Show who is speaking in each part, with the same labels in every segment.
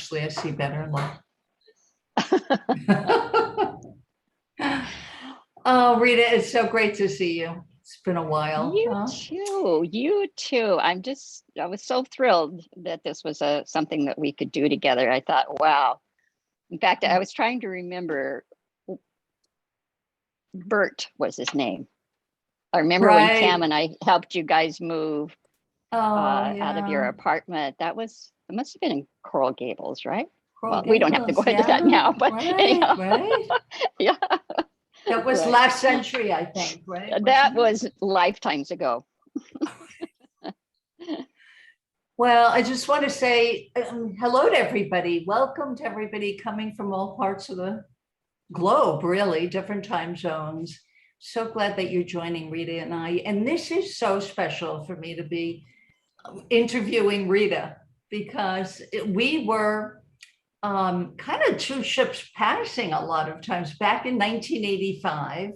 Speaker 1: actually, I see better. Oh, Rita, it's so great to see you. It's been a while.
Speaker 2: You too. You too. I was so thrilled that this was something that we could do together. I thought, wow. In fact, I was trying to remember. Bert was his name. I remember when Cam and I helped you guys move out of your apartment. It must have been in Coral Gables, right?
Speaker 1: Coral Gables,
Speaker 2: we don't have to go into that now, but anyhow.
Speaker 1: Right.
Speaker 2: Yeah.
Speaker 1: That was last century, I think, right?
Speaker 2: That was lifetimes ago.
Speaker 1: Well, I just want to say hello to everybody. Welcome to everybody coming from all parts of the globe, really, different time zones. So glad that you're joining Rita and I. And this is so special for me to be interviewing Rita, because we were kind of two ships passing a lot of times back in 1985.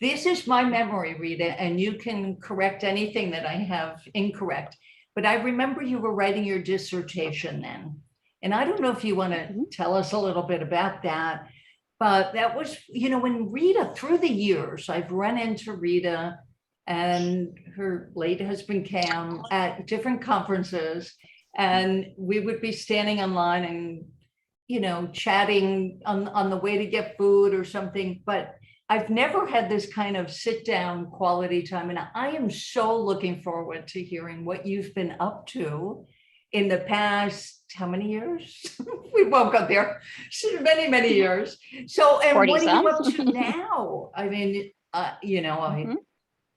Speaker 1: This is my memory, Rita, and you can correct anything that I have incorrect. But I remember you were writing your dissertation then. And I don't know if you want to tell us a little bit about that. But that was, when Rita, through the years, I've run into Rita and her late husband Cam at different conferences, and we would be standing online and, chatting on the way to get food or something. But I've never had this kind of sit down quality time. And I am so looking forward to hearing what you've been up to in the past, how many years? We won't go there. Many, many years. So, and what are you up to now? I mean,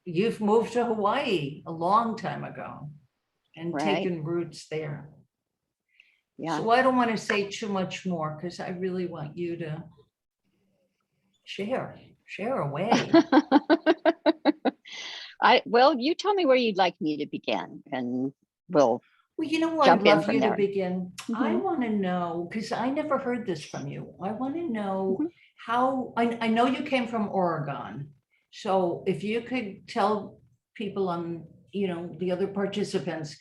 Speaker 1: you've moved to Hawaii a long time ago and taken roots there. Yeah. So I don't want to say too much more because I really want you to share away.
Speaker 2: Well, you tell me where you'd like me to begin, and we'll.
Speaker 1: Well, you know what? I'd love you to begin. I want to know, because I never heard this from you. I want to know how, I know you came from Oregon. So if you could tell people on, the other participants,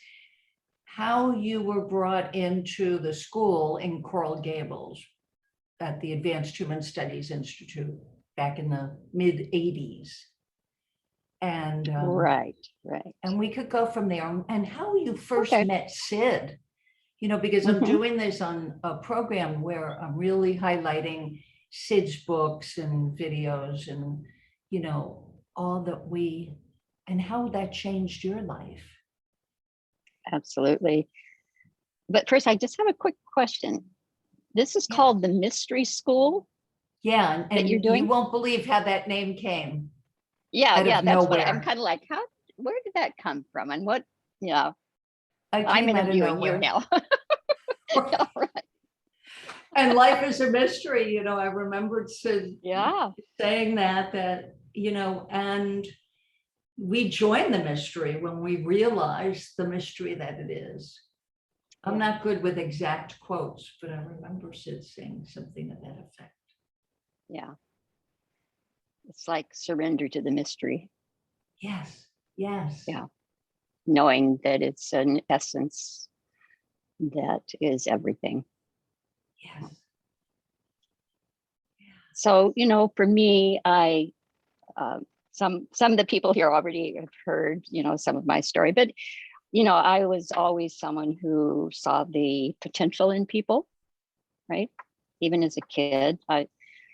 Speaker 1: how you were brought into the school in Coral Gables at the Advanced Human Studies Institute back in the mid-'80s. And right. And we could go from there. And how you first met Sid, because I'm doing this on a program where I'm really highlighting Sid's books and videos and, all that and how that changed your life.
Speaker 2: Absolutely. But first, I just have a quick question. This is called the Mystery School.
Speaker 1: Yeah. And you're doing? You won't believe how that name came.
Speaker 2: Yeah, that's nowhere. What I'm kind of like, where did that come from? And what, I'm interviewing you now.
Speaker 1: All right. And life is a mystery, I remembered Sid saying that, and we joined the mystery when we realized the mystery that it is. I'm not good with exact quotes, but I remember Sid saying something to that effect.
Speaker 2: Yeah. It's like surrender to the mystery.
Speaker 1: Yes.
Speaker 2: Yeah. Knowing that it's an essence that is everything.
Speaker 1: Yes.
Speaker 2: So, for me, I, some of the people here already have heard, some of my story, but, I was always someone who saw the potential in people, right? Even as a kid, I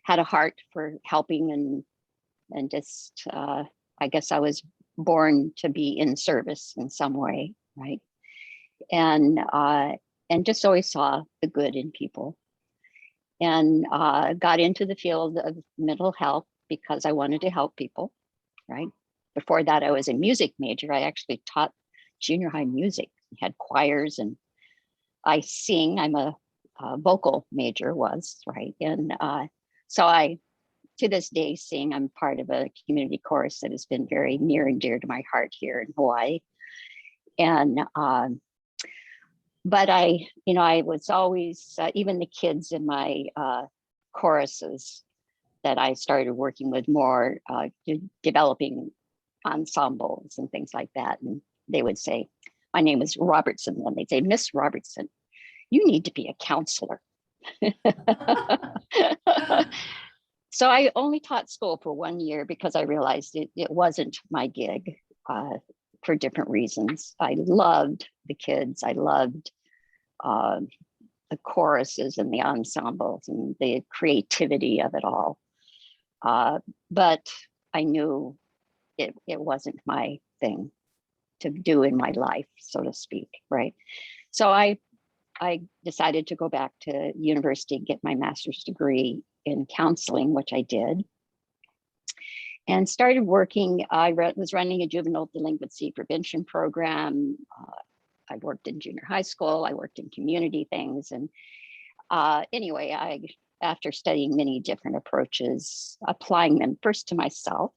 Speaker 2: had a heart for helping and just, I guess I was born to be in service in some way, right? And just always saw the good in people, and got into the field of mental health because I wanted to help people, right? Before that, I was a music major. I actually taught junior high music, had choirs, and I sing. I'm a vocal major right? And so I, to this day, sing. I'm part of a community chorus that has been very near and dear to my heart here in Hawaii. And, but I was always, even the kids in my choruses that I started working with more, developing ensembles and things like that. And they would say, my name is Robertson. And they'd say, Miss Robertson. you need to be a counselor. So I only taught school for 1 year because I realized it wasn't my gig for different reasons. I loved the kids. I loved uh, the choruses and the ensembles and the creativity of it all. But I knew it wasn't my thing to do in my life, so to speak, right? So I decided to go back to university, get my master's degree in counseling, which I did, and started working. I was running a juvenile delinquency prevention program. I worked in junior high school. I worked in community things. And anyway, after studying many different approaches, applying them first to myself,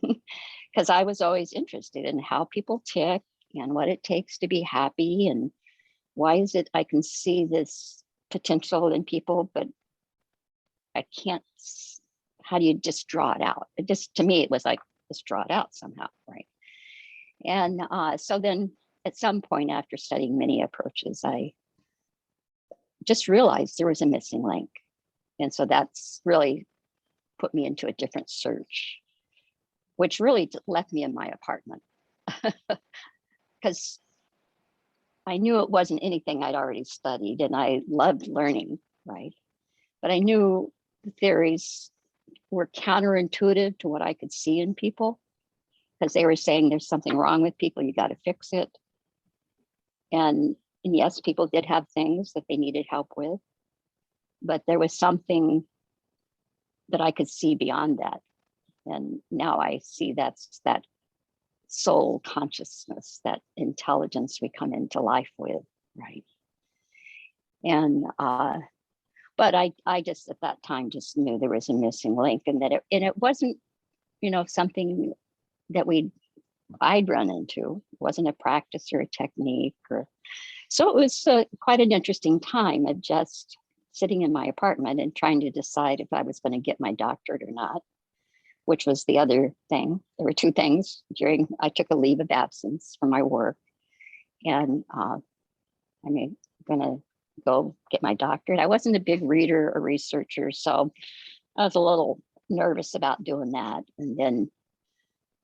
Speaker 2: because I was always interested in how people tick and what it takes to be happy, and why is it I can see this potential in people, but I can't, how do you just draw it out? It just, to me, it was like, just draw it out somehow, right? And so then at some point after studying many approaches, I just realized there was a missing link. And so that's really put me into a different search, which really left me in my apartment because I knew it wasn't anything I'd already studied, and I loved learning, right? But I knew the theories were counterintuitive to what I could see in people, because they were saying there's something wrong with people, you got to fix it. And yes, people did have things that they needed help with, but there was something that I could see beyond that. And now I see that's that soul consciousness, that intelligence we come into life with, right? And but I just at that time just knew there was a missing link, and that it wasn't, something that I'd run into. It wasn't a practice or a technique, or so it was quite an interesting time of just sitting in my apartment and trying to decide if I was going to get my doctorate or not, which was the other thing. There were two things I took a leave of absence from my work, and I'm going to go get my doctorate. I wasn't a big reader or researcher, so I was a little nervous about doing that. And then,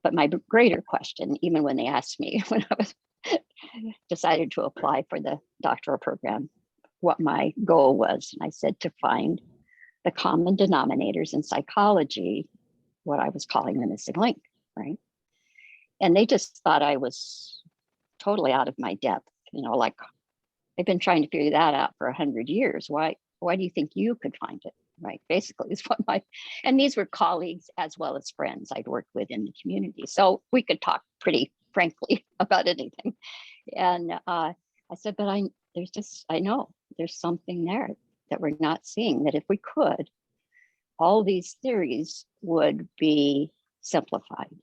Speaker 2: but my greater question, even when they asked me when I was decided to apply for the doctoral program, what my goal was, and I said to find the common denominators in psychology, what I was calling the missing link, right? And they just thought I was totally out of my depth, like they've been trying to figure that out for 100 years. Why do you think you could find it, right? Basically is what and these were colleagues as well as friends I'd worked with in the community. So we could talk pretty frankly about anything. And I said, but I know there's something there that we're not seeing, that if we could, all these theories would be simplified,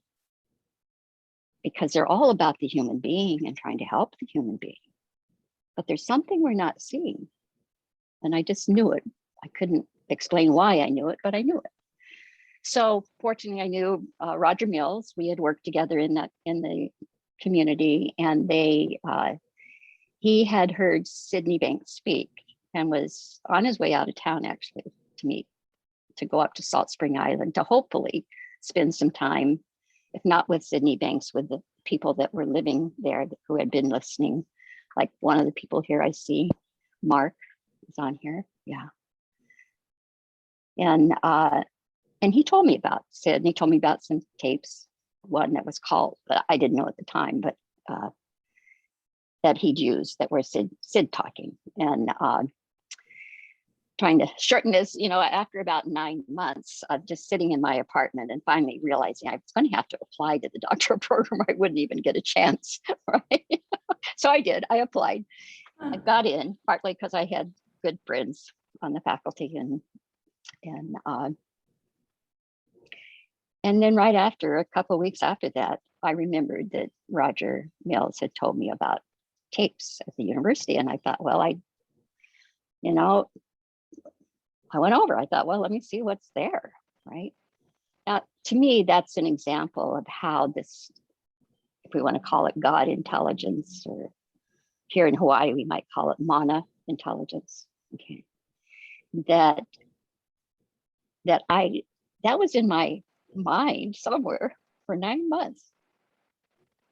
Speaker 2: because they're all about the human being and trying to help the human being. But there's something we're not seeing. And I just knew it. I couldn't explain why I knew it, but I knew it. So fortunately, I knew Roger Mills. We had worked together in the community, and he had heard Sydney Banks speak and was on his way out of town actually to go up to Salt Spring Island to hopefully spend some time, if not with Sydney Banks, with the people that were living there who had been listening. Like one of the people here I see, Mark, is on here. Yeah. And he told me about Sid, and he told me about some tapes, one that was called, that I didn't know at the time, but that he'd used that were Sid talking. And trying to shorten this, after about 9 months of just sitting in my apartment and finally realizing I was going to have to apply to the doctoral program, or I wouldn't even get a chance, right? So I did. I applied. I got in, partly because I had good friends on the faculty, and then right after, a couple of weeks after that, I remembered that Roger Mills had told me about tapes at the university, and I thought, well, I went over. I thought, well, let me see what's there, right? Now, to me, that's an example of how this, if we want to call it God intelligence, or here in Hawaii, we might call it mana, intelligence. Okay. That was in my mind somewhere for 9 months.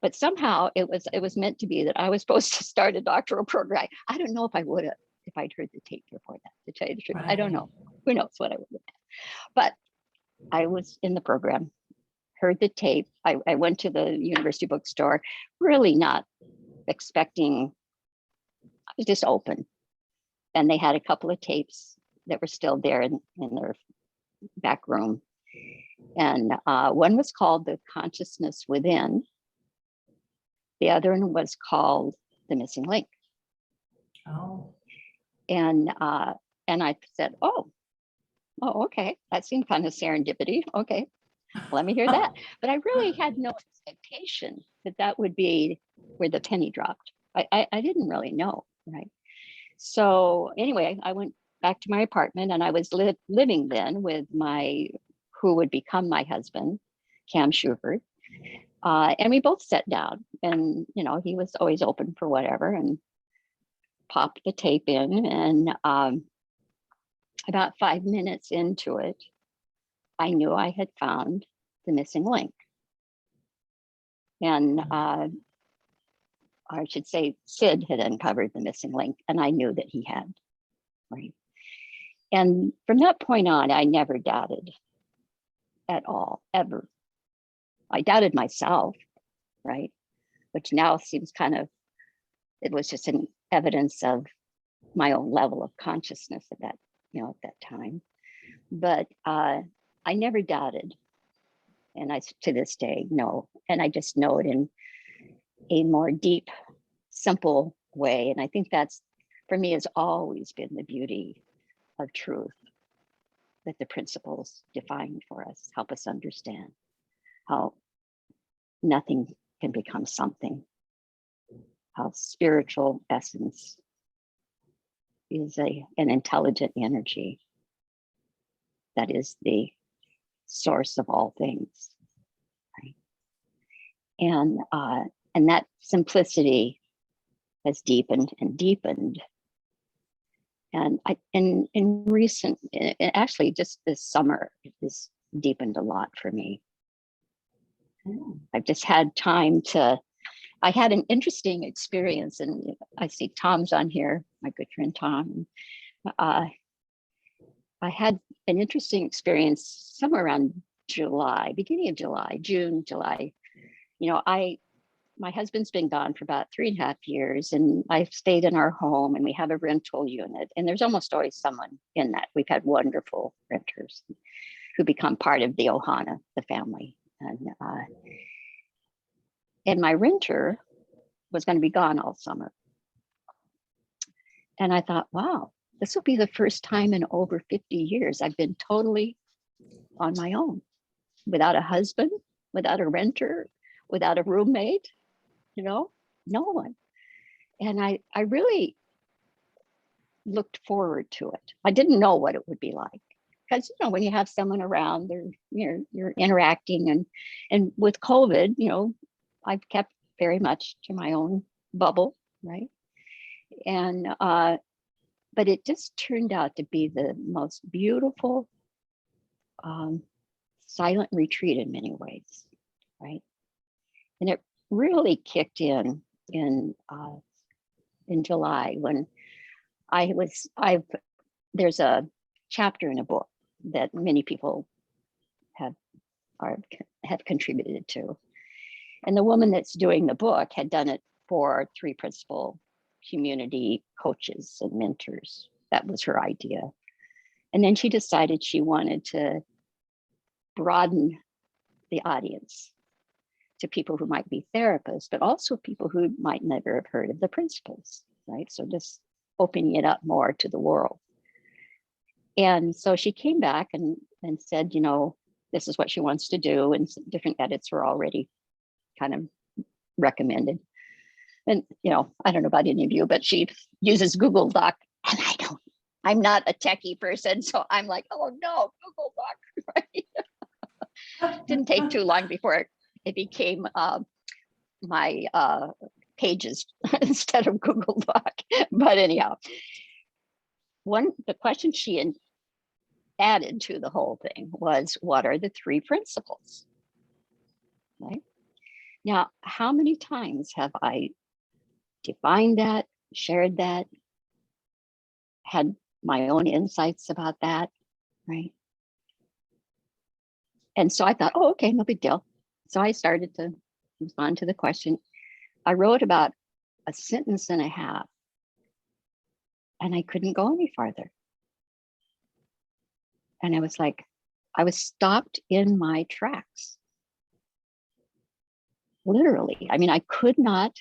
Speaker 2: But somehow it was meant to be that I was supposed to start a doctoral program. I don't know if I would have, if I'd heard the tape before that, to tell you the truth. I don't know. Who knows what I would have. But I was in the program, heard the tape. I went to the university bookstore, really not expecting, I was just open. And they had a couple of tapes that were still there in their back room. And one was called The Consciousness Within. The other one was called The Missing Link.
Speaker 1: Oh.
Speaker 2: And I said, oh, okay. That seemed kind of serendipity. Okay, let me hear that. But I really had no expectation that that would be where the penny dropped. I didn't really know, right? So anyway, I went back to my apartment, and I was living then with who would become my husband, Cam Shuford. And we both sat down, and, you know, he was always open for whatever, and popped the tape in. And about 5 minutes into it, I knew I had found the missing link. And I should say Sid had uncovered the missing link, and I knew that he had, right? And from that point on, I never doubted at all, ever. I doubted myself, right? Which now seems kind of, it was just an evidence of my own level of consciousness at that, you know, at that time. But I never doubted. And I, to this day, know. And I just know it in a more deep, simple way. And I think that's, for me, has always been the beauty of truth, that the principles define for us, help us understand how nothing can become something, how spiritual essence is an intelligent energy that is the source of all things, right? And that simplicity has deepened and deepened. And actually just this summer, this deepened a lot for me. I've just had time I had an interesting experience, and I see Tom's on here, my good friend Tom. I had an interesting experience somewhere around July, beginning of July, June, July. You know, my husband's been gone for about 3.5 years, and I've stayed in our home, and we have a rental unit, and there's almost always someone in that. We've had wonderful renters who become part of the Ohana, the family. And my renter was going to be gone all summer. And I thought, wow, this will be the first time in over 50 years I've been totally on my own, without a husband, without a renter, without a roommate, you know, no one. And I really looked forward to it. I didn't know what it would be like, because, you know, when you have someone around, you're interacting, and with COVID, you know, I've kept very much to my own bubble, right? And but it just turned out to be the most beautiful silent retreat in many ways, right? And it really kicked in July, when there's a chapter in a book that many people have contributed to. And the woman that's doing the book had done it for 3 principal community coaches and mentors. That was her idea. And then she decided she wanted to broaden the audience to people who might be therapists, but also people who might never have heard of the principles, right? So just opening it up more to the world. And so she came back and said, you know, this is what she wants to do, and different edits were already kind of recommended. And, you know, I don't know about any of you, but she uses Google Doc, and I'm not a techie person. So I'm like, oh no, Google Doc, right? Didn't take too long before it became my pages instead of Google Doc. But anyhow, the question she added to the whole thing was, what are the three principles? Right? Now, how many times have I defined that, shared that, had my own insights about that, right? And so I thought, oh, okay, no big deal. So I started to respond to the question. I wrote about a sentence and a half, and I couldn't go any farther. And I was like, I was stopped in my tracks. Literally. I mean, I could not,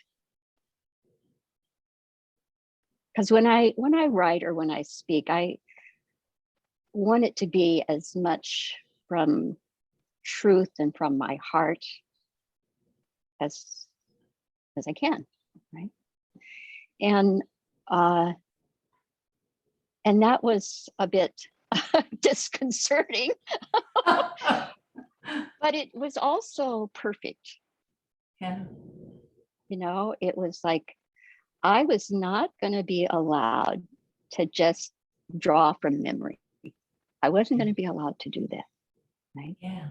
Speaker 2: because when I write or when I speak, I want it to be as much from truth and from my heart as I can, right? And that was a bit disconcerting, but it was also perfect.
Speaker 1: Yeah.
Speaker 2: You know, it was like, I was not going to be allowed to just draw from memory. I wasn't going to be allowed to do that, right?
Speaker 1: Yeah.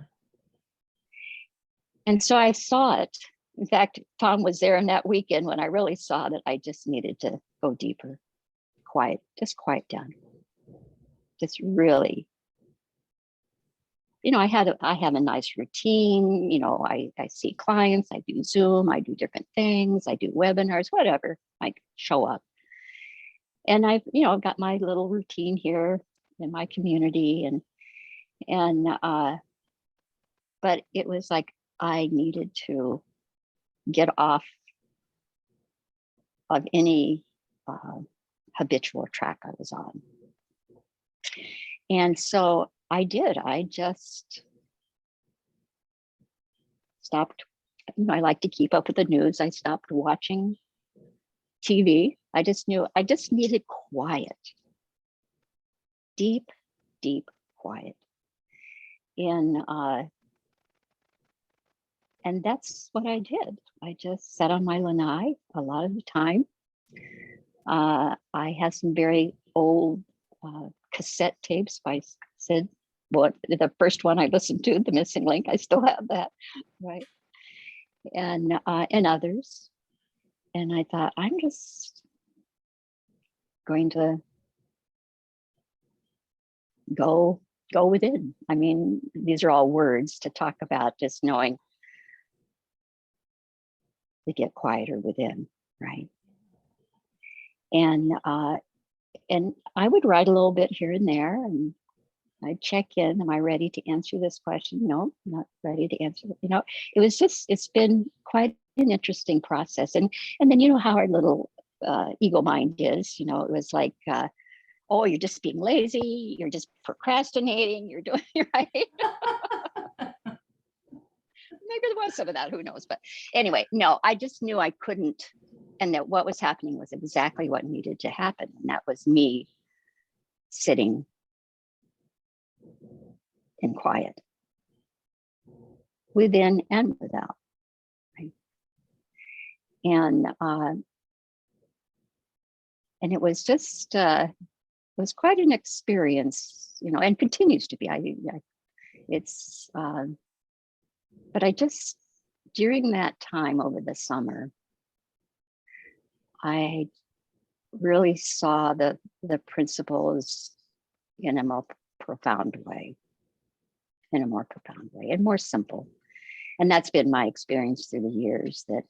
Speaker 2: And so I saw it. In fact, Tom was there in that weekend when I really saw that I just needed to go deeper, quiet down. Just really, you know, I have a nice routine. You know, I see clients, I do Zoom, I do different things, I do webinars, whatever, I show up. And I've, you know, got my little routine here in my community, but it was like I needed to get off of any habitual track I was on. And so I did. I just stopped. You know, I like to keep up with the news. I stopped watching TV. I just knew I just needed quiet, deep quiet. And that's what I did. I just sat on my lanai a lot of the time. I have some very old cassette tapes by Sid. Well, the first one I listened to, The Missing Link, I still have that, right? And others. And I thought, I'm just going to go within. I mean, these are all words to talk about just knowing to get quieter within, right? And I would write a little bit here and there, and I'd check in. Am I ready to answer this question? No, I'm not ready to answer. You know, it's been quite an interesting process. And then, you know, how our little ego mind is, you know, it was like, oh, you're just being lazy. You're just procrastinating. You're doing right. Maybe there was some of that, who knows? But anyway, no, I just knew I couldn't. And that what was happening was exactly what needed to happen. And that was me sitting in quiet, within and without. Right? And it was just, it was quite an experience, you know, and continues to be. But I just, during that time over the summer, I really saw the principles in a more profound way, and more simple. And that's been my experience through the years, that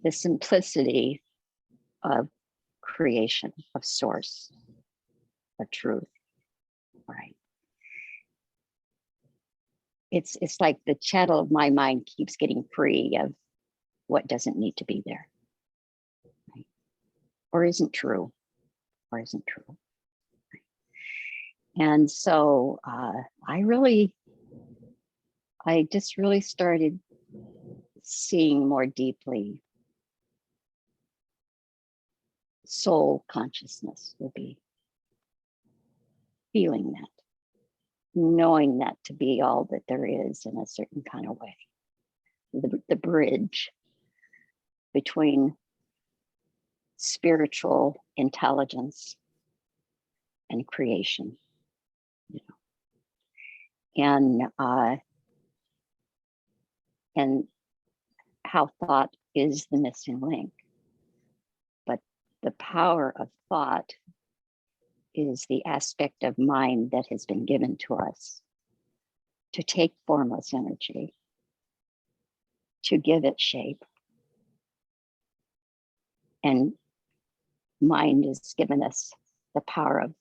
Speaker 2: the simplicity of creation, of source, of truth, right? It's like the chattel of my mind keeps getting free of what doesn't need to be there, right? Or isn't true. And so I just really started seeing more deeply. Soul consciousness would be feeling that, knowing that to be all that there is in a certain kind of way. The bridge between spiritual intelligence and creation, you know, and how thought is the missing link. But the power of thought is the aspect of mind that has been given to us to take formless energy, to give it shape. And mind has given us the power of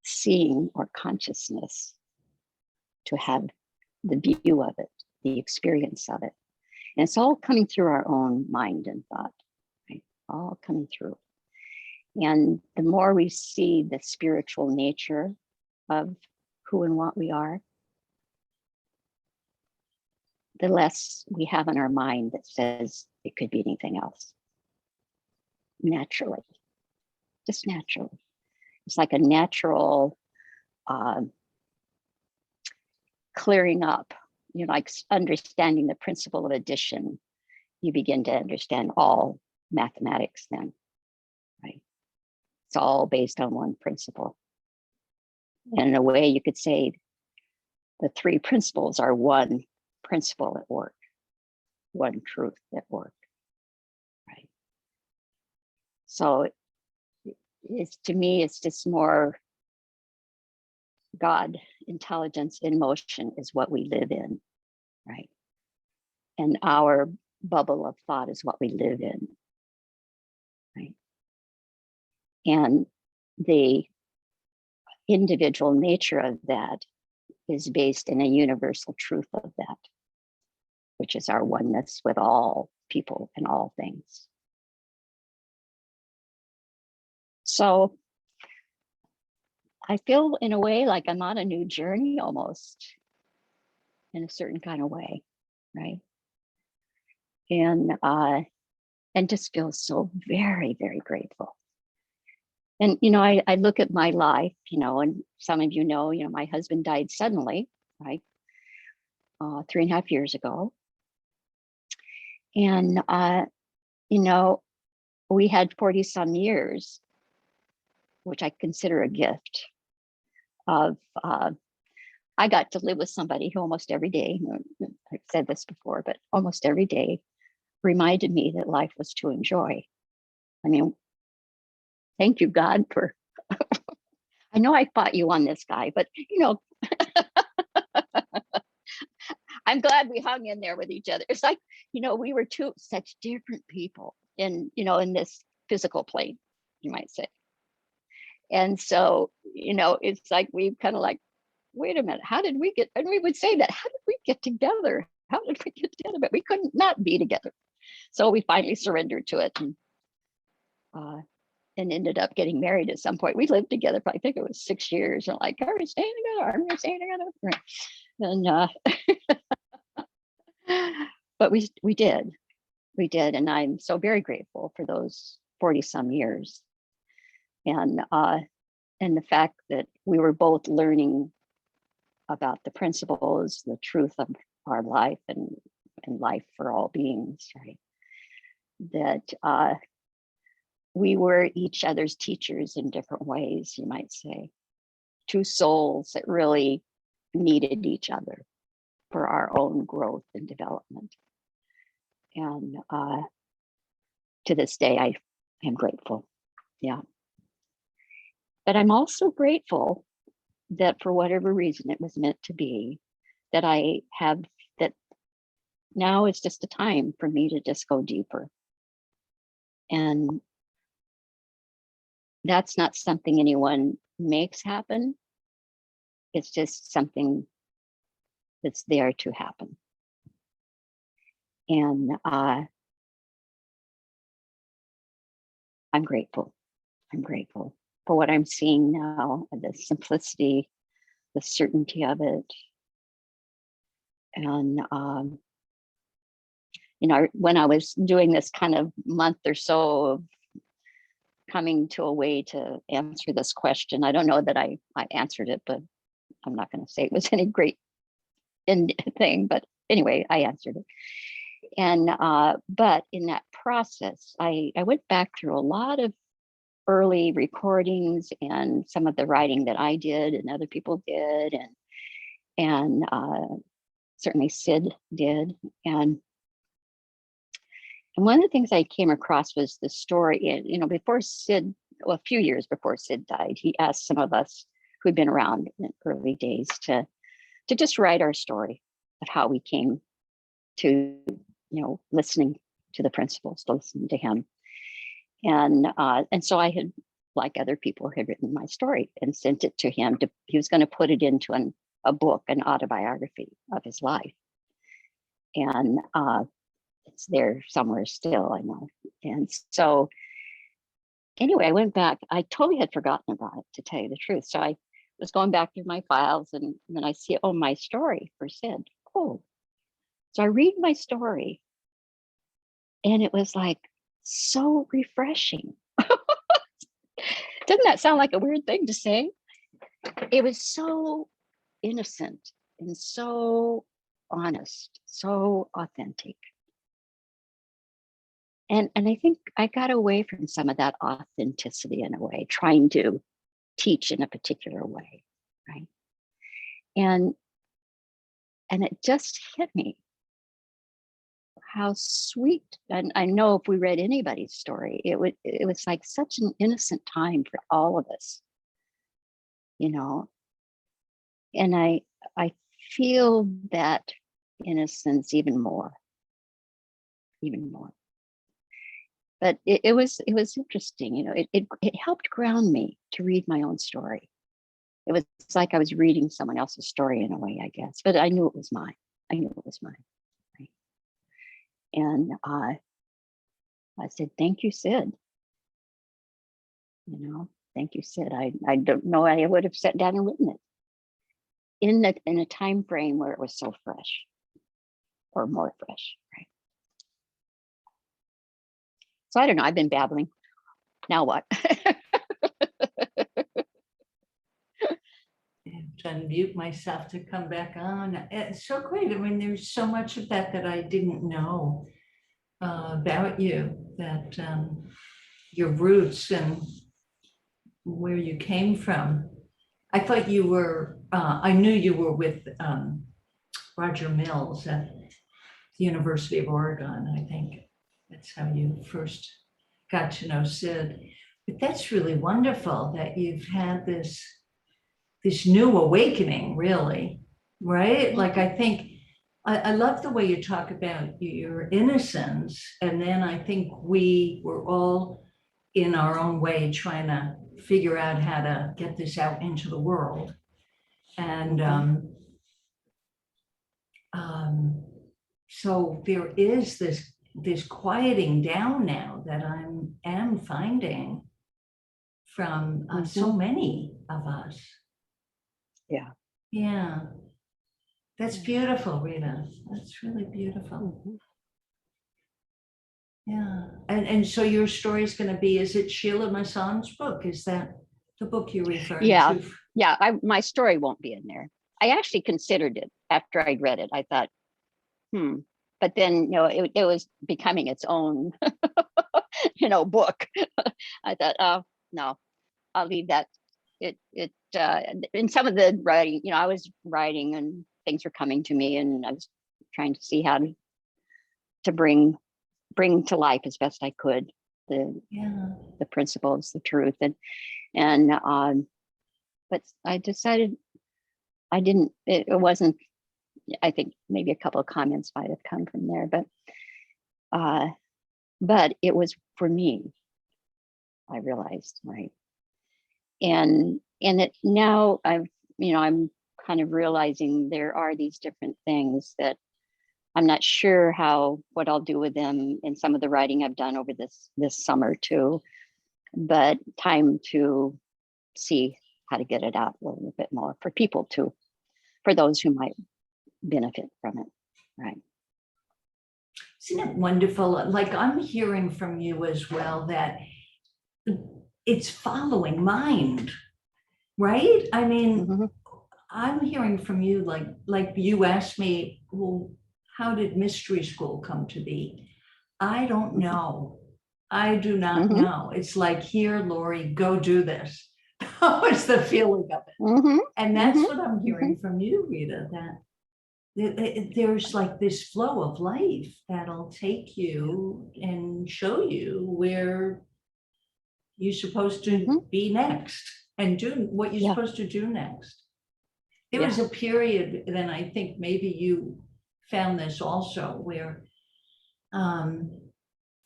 Speaker 2: seeing or consciousness to have the view of it, the experience of it. And it's all coming through our own mind and thought, right? All coming through. And the more we see the spiritual nature of who and what we are, the less we have in our mind that says it could be anything else. Naturally, just naturally. It's like a natural clearing up, you know, like understanding the principle of addition. You begin to understand all mathematics then, right? It's all based on one principle. And in a way, you could say the three principles are one principle at work, one truth at work, right? So it's, to me, it's just more God, intelligence in motion is what we live in, right? And our bubble of thought is what we live in, right? And the individual nature of that is based in a universal truth of that, which is our oneness with all people and all things. So I feel in a way like I'm on a new journey almost, in a certain kind of way, right? And just feel so very, very grateful. And, you know, I look at my life, you know, and some of you know, my husband died suddenly, right? 3.5 years ago. And, you know, we had 40 some years, which I consider a gift of, I got to live with somebody who almost every day, I've said this before, but almost every day reminded me that life was to enjoy. I mean, thank you, God, for, I know I fought you on this guy, but, you know, I'm glad we hung in there with each other. It's like, you know, we were two such different people in, you know, in this physical plane, you might say. And so, you know, it's like, we kind of like, wait a minute, how did we get, and we would say that, how did we get together? How did we get together? But we couldn't not be together. So we finally surrendered to it and ended up getting married at some point. We lived together for, I think it was 6 years. And like, are we staying together? Are we staying together? And but we did. And I'm so very grateful for those 40 some years. And the fact that we were both learning about the principles, the truth of our life and life for all beings, right? That we were each other's teachers in different ways, you might say. Two souls that really needed each other for our own growth and development. And to this day, I am grateful. Yeah. But I'm also grateful that for whatever reason it was meant to be, that I have, that now it's just a time for me to just go deeper. And that's not something anyone makes happen. It's just something that's there to happen. And I'm grateful. I'm grateful for what I'm seeing now, the simplicity, the certainty of it. And, you know, when I was doing this kind of month or so of coming to a way to answer this question, I don't know that I answered it, but I'm not going to say it was any great thing, but anyway, I answered it. And, but in that process, I went back through a lot of early recordings and some of the writing that I did and other people did, and certainly Sid did. And one of the things I came across was the story, before Sid, well, a few years before Sid died, he asked some of us who'd been around in the early days to just write our story of how we came to, listening to the principals, to listen to him. And so I had, like other people, had written my story and sent it to him. He was going to put it into a book, an autobiography of his life. And it's there somewhere still, I know. And so anyway, I went back. I totally had forgotten about it, to tell you the truth. So I was going back through my files, and then I see, oh, my story for Sid. Oh, so I read my story, and it was like so refreshing. Doesn't that sound like a weird thing to say? It was so innocent and so honest, so authentic. And I think I got away from some of that authenticity in a way, trying to teach in a particular way, right? And it just hit me how sweet. And I know if we read anybody's story, it was like such an innocent time for all of us, and I feel that innocence even more. But it was interesting, it helped ground me to read my own story. It was like I was reading someone else's story in a way, I guess, but I knew it was mine. Right? And I said, thank you, Sid. Thank you, Sid. I don't know, I would have sat down and written it in a time frame where it was so fresh, or more fresh, right? So I don't know, I've been babbling. Now what?
Speaker 1: To unmute myself to come back on. It's so great. I mean, there's so much of that I didn't know about you, that your roots and where you came from. I thought you were, I knew you were with Roger Mills at the University of Oregon. I think that's how you first got to know Sid. But that's really wonderful that you've had this new awakening, really, right? Like, I think, I love the way you talk about your innocence. And then I think we were all in our own way trying to figure out how to get this out into the world. And so there is this quieting down now that I am finding from so many of us. Yeah. That's beautiful, Rita. That's really beautiful. Yeah. And so your story is going to be, is it Sheila Masson's book? Is that the book you're referring to?
Speaker 2: Yeah. My story won't be in there. I actually considered it after I read it. I thought, but then, it was becoming its own, book. I thought, oh, no, I'll leave that. In some of the writing, I was writing and things were coming to me, and I was trying to see how to bring to life as best I could the principles, the truth, and but I decided I didn't. It wasn't. I think maybe a couple of comments might have come from there, but it was for me. I realized, right. And it now I'm kind of realizing there are these different things that I'm not sure what I'll do with them in some of the writing I've done over this summer too, but time to see how to get it out a little bit more for people too, for those who might benefit from it, right?
Speaker 1: Isn't it wonderful? Like, I'm hearing from you as well that it's following mind, right? I mean, I'm hearing from you, like you asked me, well, how did mystery school come to be? I don't know. I do not
Speaker 2: Mm-hmm.
Speaker 1: know. It's like, here, Lori, go do this. What's the feeling of it?
Speaker 2: Mm-hmm.
Speaker 1: And
Speaker 2: Mm-hmm.
Speaker 1: that's what I'm
Speaker 2: Mm-hmm.
Speaker 1: hearing from you, Rita, that there's like this flow of life that'll take you and show you where you're supposed to
Speaker 2: Mm-hmm.
Speaker 1: be next and do what you're
Speaker 2: Yeah.
Speaker 1: supposed to do next. There was
Speaker 2: Yeah.
Speaker 1: a period, then I think maybe you found this also, where, um,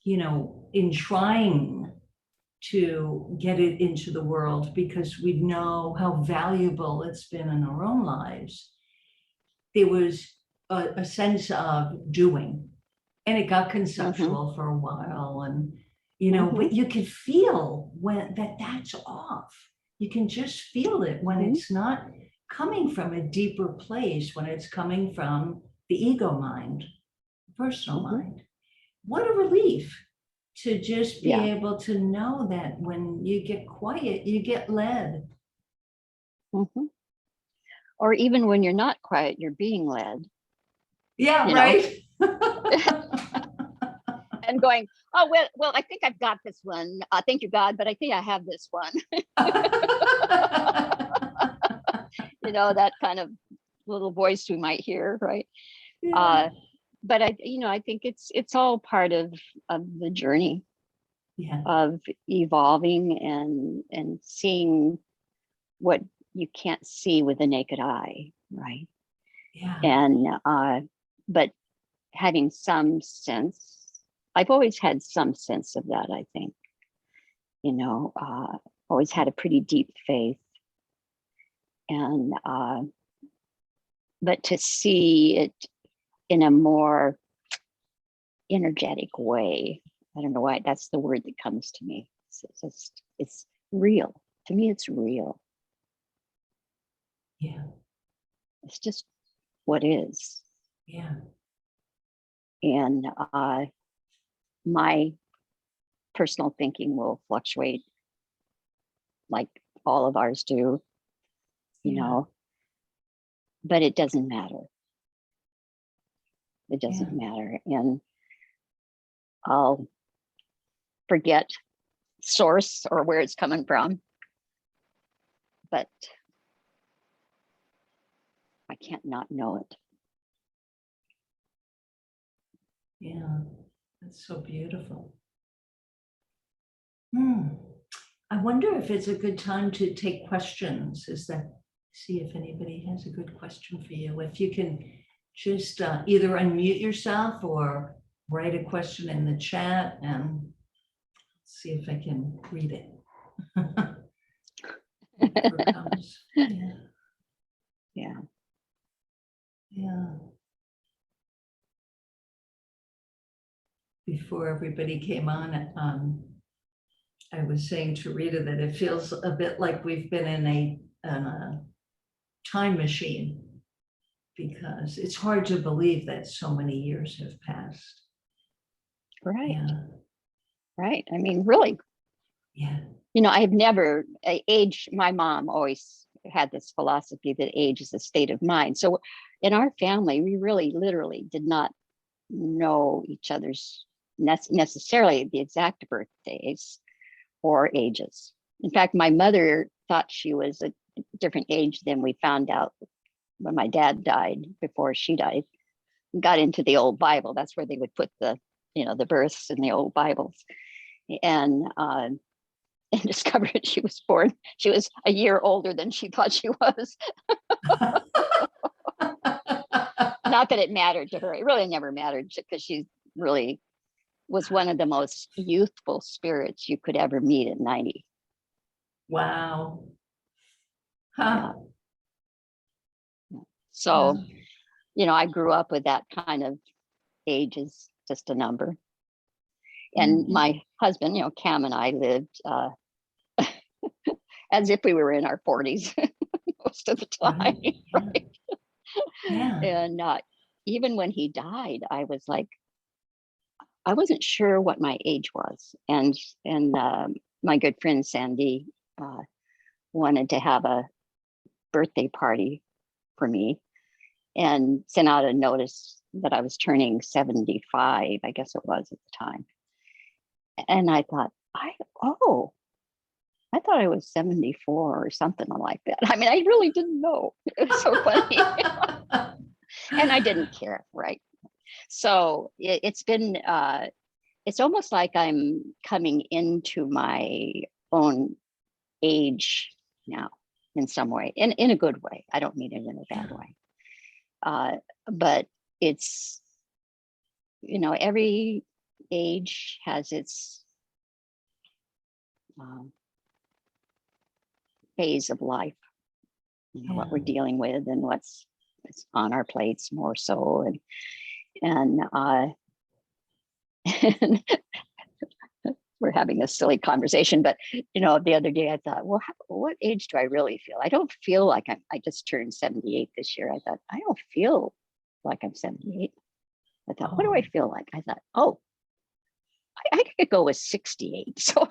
Speaker 1: in trying to get it into the world because we know how valuable it's been in our own lives, there was a sense of doing, and it got
Speaker 2: Mm-hmm.
Speaker 1: conceptual for a while, and
Speaker 2: Mm-hmm.
Speaker 1: but you could feel when that's off. You can just feel it when
Speaker 2: Mm-hmm.
Speaker 1: it's not coming from a deeper place, when it's coming from the ego mind, personal
Speaker 2: Mm-hmm.
Speaker 1: mind. What a relief to just be
Speaker 2: Yeah.
Speaker 1: able to know that when you get quiet, you get led.
Speaker 2: Mm-hmm. Or even when you're not quiet, you're being led,
Speaker 1: Yeah,
Speaker 2: you know,
Speaker 1: right.
Speaker 2: and going, oh, well, I think I've got this one. Thank you, God, but I think I have this one. That kind of little voice we might hear, right?
Speaker 1: Yeah,
Speaker 2: Uh, but I think it's all part of the journey
Speaker 1: yeah,
Speaker 2: of evolving and seeing what you can't see with the naked eye, right?
Speaker 1: yeah,
Speaker 2: And but having some sense, I've always had some sense of that, I think, always had a pretty deep faith. And but to see it in a more energetic way, I don't know why that's the word that comes to me. It's real. To me, it's real.
Speaker 1: yeah,
Speaker 2: It's just what is.
Speaker 1: yeah,
Speaker 2: And my personal thinking will fluctuate like all of ours do, you
Speaker 1: yeah,
Speaker 2: know, but it doesn't matter. It
Speaker 1: yeah,
Speaker 2: doesn't matter. And I'll forget source or where it's coming from, but I can't not know it.
Speaker 1: yeah. That's so beautiful. Hmm. I wonder if it's a good time to take questions. See if anybody has a good question for you. If you can just either unmute yourself or write a question in the chat and see if I can read it. Whatever comes. Yeah,
Speaker 2: Yeah.
Speaker 1: yeah. Before everybody came on, I was saying to Rita that it feels a bit like we've been in a time machine, because it's hard to believe that so many years have passed.
Speaker 2: Right.
Speaker 1: Yeah,
Speaker 2: Right. I mean, really,
Speaker 1: yeah,
Speaker 2: I've never age. My mom always had this philosophy that age is a state of mind. So in our family, we really literally did not know each other's necessarily the exact birthdays or ages. In fact, my mother thought she was a different age than we found out when my dad died, before she died. We got into the old Bible. That's where they would put the births in the old Bibles. And and discovered she was born. She was a year older than she thought she was. Not that it mattered to her. It really never mattered, because she really was one of the most youthful spirits you could ever meet at 90.
Speaker 1: wow.
Speaker 2: Yeah.
Speaker 1: Huh.
Speaker 2: So,
Speaker 1: Yeah.
Speaker 2: I grew up with that kind of age is just a number. And
Speaker 1: Mhm.
Speaker 2: my husband, Cam, and I lived as if we were in our 40s most of the time.
Speaker 1: Right. Yeah. Yeah.
Speaker 2: And even when he died, I was like, I wasn't sure what my age was. And my good friend Sandy uh, wanted to have a birthday party for me and sent out a notice that I was turning 75, I guess it was at the time. And I thought, oh, I thought I was 74 or something like that. I mean, I really didn't know. It was so funny. And I didn't care, right? So it's been, it's almost like I'm coming into my own age now in some way, in a good way. I don't mean it in a bad way. But it's, every age has its phase of life, what we're dealing with and what's on our plates more so. And and we're having a silly conversation, but the other day I thought, well, what age do I really feel? I don't feel like I just turned 78 this year. I thought, I don't feel like I'm 78. I thought, what do I feel like? I thought, oh, I could go with 68. So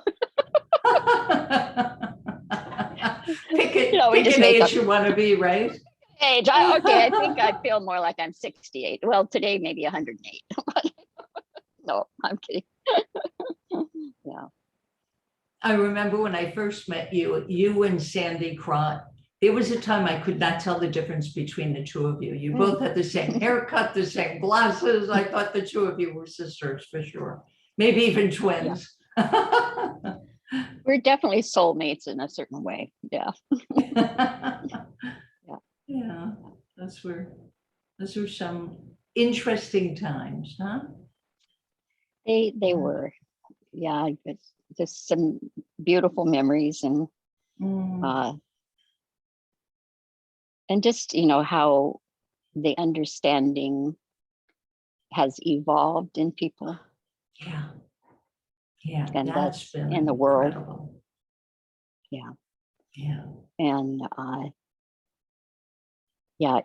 Speaker 1: pick
Speaker 2: we
Speaker 1: an
Speaker 2: just make
Speaker 1: age
Speaker 2: up
Speaker 1: you want to be, right?
Speaker 2: age. Okay, I think I feel more like I'm 68. Well, today maybe 108. No, I'm kidding. Yeah.
Speaker 1: I remember when I first met you, you and Sandy Crott. There was a time I could not tell the difference between the two of you. You both had the same haircut, the same glasses. I thought the two of you were sisters for sure. Maybe even twins. Yeah.
Speaker 2: We're definitely soulmates in a certain way. Yeah.
Speaker 1: Yeah. Those were some interesting times, huh?
Speaker 2: They were. Yeah, it's just some beautiful memories and just how the understanding has evolved in people.
Speaker 1: Yeah,
Speaker 2: and
Speaker 1: that's been
Speaker 2: in the world.
Speaker 1: incredible.
Speaker 2: Yeah.
Speaker 1: And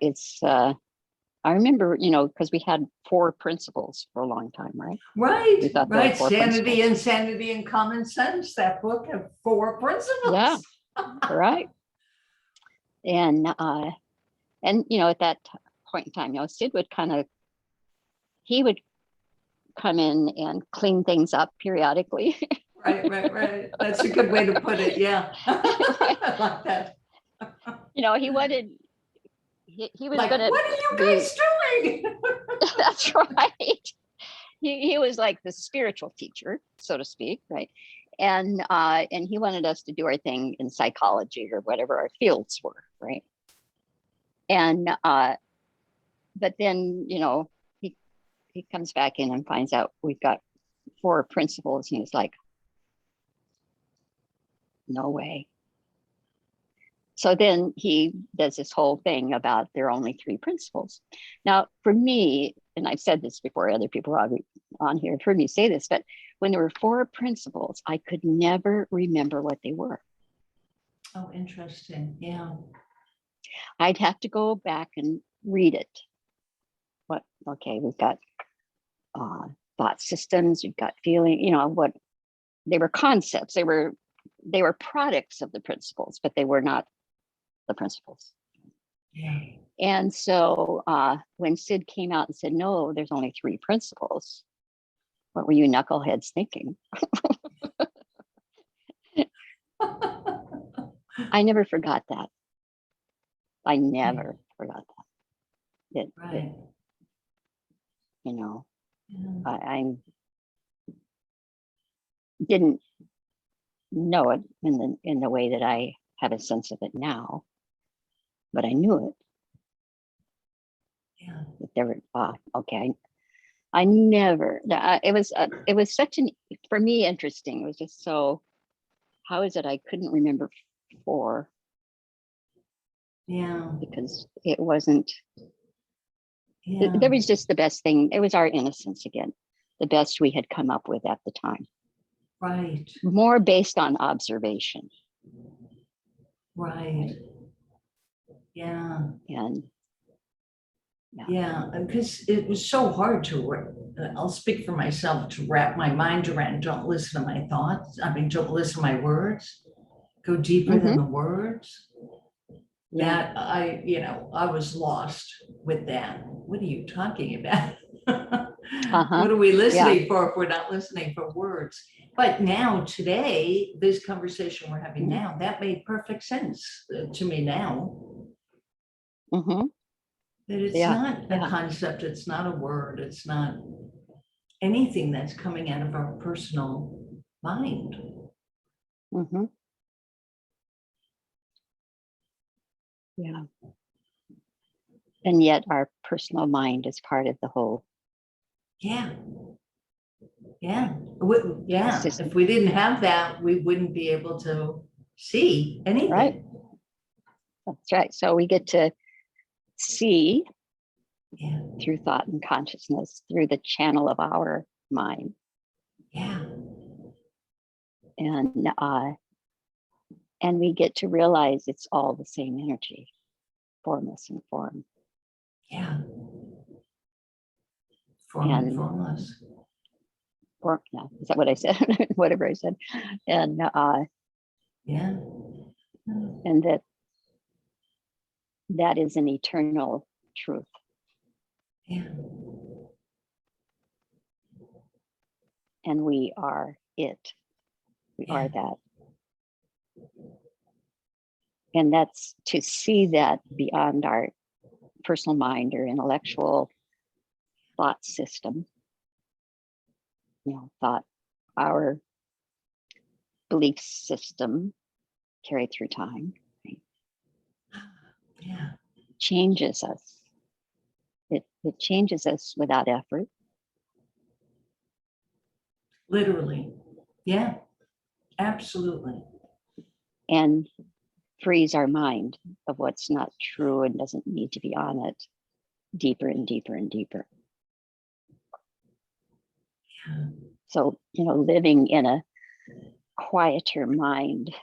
Speaker 2: it's I remember, because we had 4 principles for a long time, right?
Speaker 1: Right. Sanity, Insanity, and Common Sense. That book had 4 principles.
Speaker 2: Yeah, right. And at that point in time, Sid would he would come in and clean things up periodically.
Speaker 1: Right. That's a good way to put it. Yeah. I like that.
Speaker 2: He wanted, he was
Speaker 1: like,
Speaker 2: gonna
Speaker 1: what are you guys doing?
Speaker 2: That's right. He was like the spiritual teacher, so to speak, right? And he wanted us to do our thing in psychology or whatever our fields were, right? And but then he comes back in and finds out we've got 4 principles, and he's like, no way. So then he does this whole thing about there are only 3 principles. Now, for me, and I've said this before, other people on here have heard me say this, but when there were 4 principles, I could never remember what they were.
Speaker 1: Oh, interesting. Yeah.
Speaker 2: I'd have to go back and read it. We've got thought systems, we've got feeling, what they were concepts. They were products of the principles, but they were not the principles.
Speaker 1: Yeah.
Speaker 2: And so when Sid came out and said, no, there's only 3 principles, what were you knuckleheads thinking? I never forgot that. I never forgot that.
Speaker 1: Right.
Speaker 2: I didn't know it in the way that I have a sense of it now, but I knew it.
Speaker 1: Yeah.
Speaker 2: That there were okay. I never. It was such for me interesting. It was just so. How is it I couldn't remember 4?
Speaker 1: Yeah.
Speaker 2: Because it wasn't.
Speaker 1: Yeah.
Speaker 2: There was just the best thing. It was our innocence again, the best we had come up with at the time.
Speaker 1: Right.
Speaker 2: More based on observation.
Speaker 1: Right. Yeah.
Speaker 2: And
Speaker 1: yeah, because it was so hard to, I'll speak for myself, to wrap my mind around. Don't listen to my thoughts. I mean, don't listen to my words. Go deeper than the words.
Speaker 2: Yeah.
Speaker 1: That I was lost with that. What are you talking about? What are we listening for if we're not listening for words? But now, today, this conversation we're having now, that made perfect sense to me now.
Speaker 2: Mm-hmm.
Speaker 1: That it's
Speaker 2: Yeah.
Speaker 1: not a concept, it's not a word, it's not anything that's coming out of our personal mind.
Speaker 2: Mm-hmm. Yeah. And yet our personal mind is part of the whole.
Speaker 1: Yeah. Yeah. Yeah.
Speaker 2: System.
Speaker 1: If we didn't have that, we wouldn't be able to see anything.
Speaker 2: Right. That's right. So we get to see through thought and consciousness, through the channel of our mind.
Speaker 1: Yeah.
Speaker 2: And we get to realize it's all the same energy, formless and form.
Speaker 1: Yeah. Form and formless.
Speaker 2: Form, yeah, is that what I said? Whatever I said. And
Speaker 1: yeah.
Speaker 2: And that is an eternal truth.
Speaker 1: Yeah.
Speaker 2: And we are it. We are that. And that's to see that beyond our personal mind or intellectual thought system. Thought, our belief system carried through time, right?
Speaker 1: Yeah.
Speaker 2: Changes us. It changes us without effort.
Speaker 1: Literally. Yeah. Absolutely.
Speaker 2: And frees our mind of what's not true and doesn't need to be on it deeper and deeper and deeper.
Speaker 1: Yeah.
Speaker 2: So, living in a quieter mind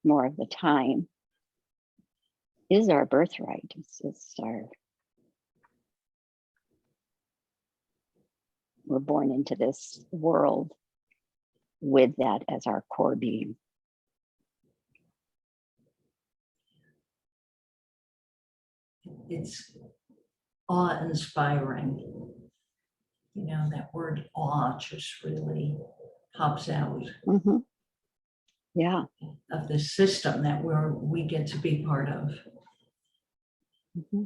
Speaker 2: more of the time is our birthright. We're born into this world with that as our core being.
Speaker 1: It's awe-inspiring. That word awe just really pops out.
Speaker 2: Mm-hmm. Yeah.
Speaker 1: Of the system that we get to be part of.
Speaker 2: Mm-hmm.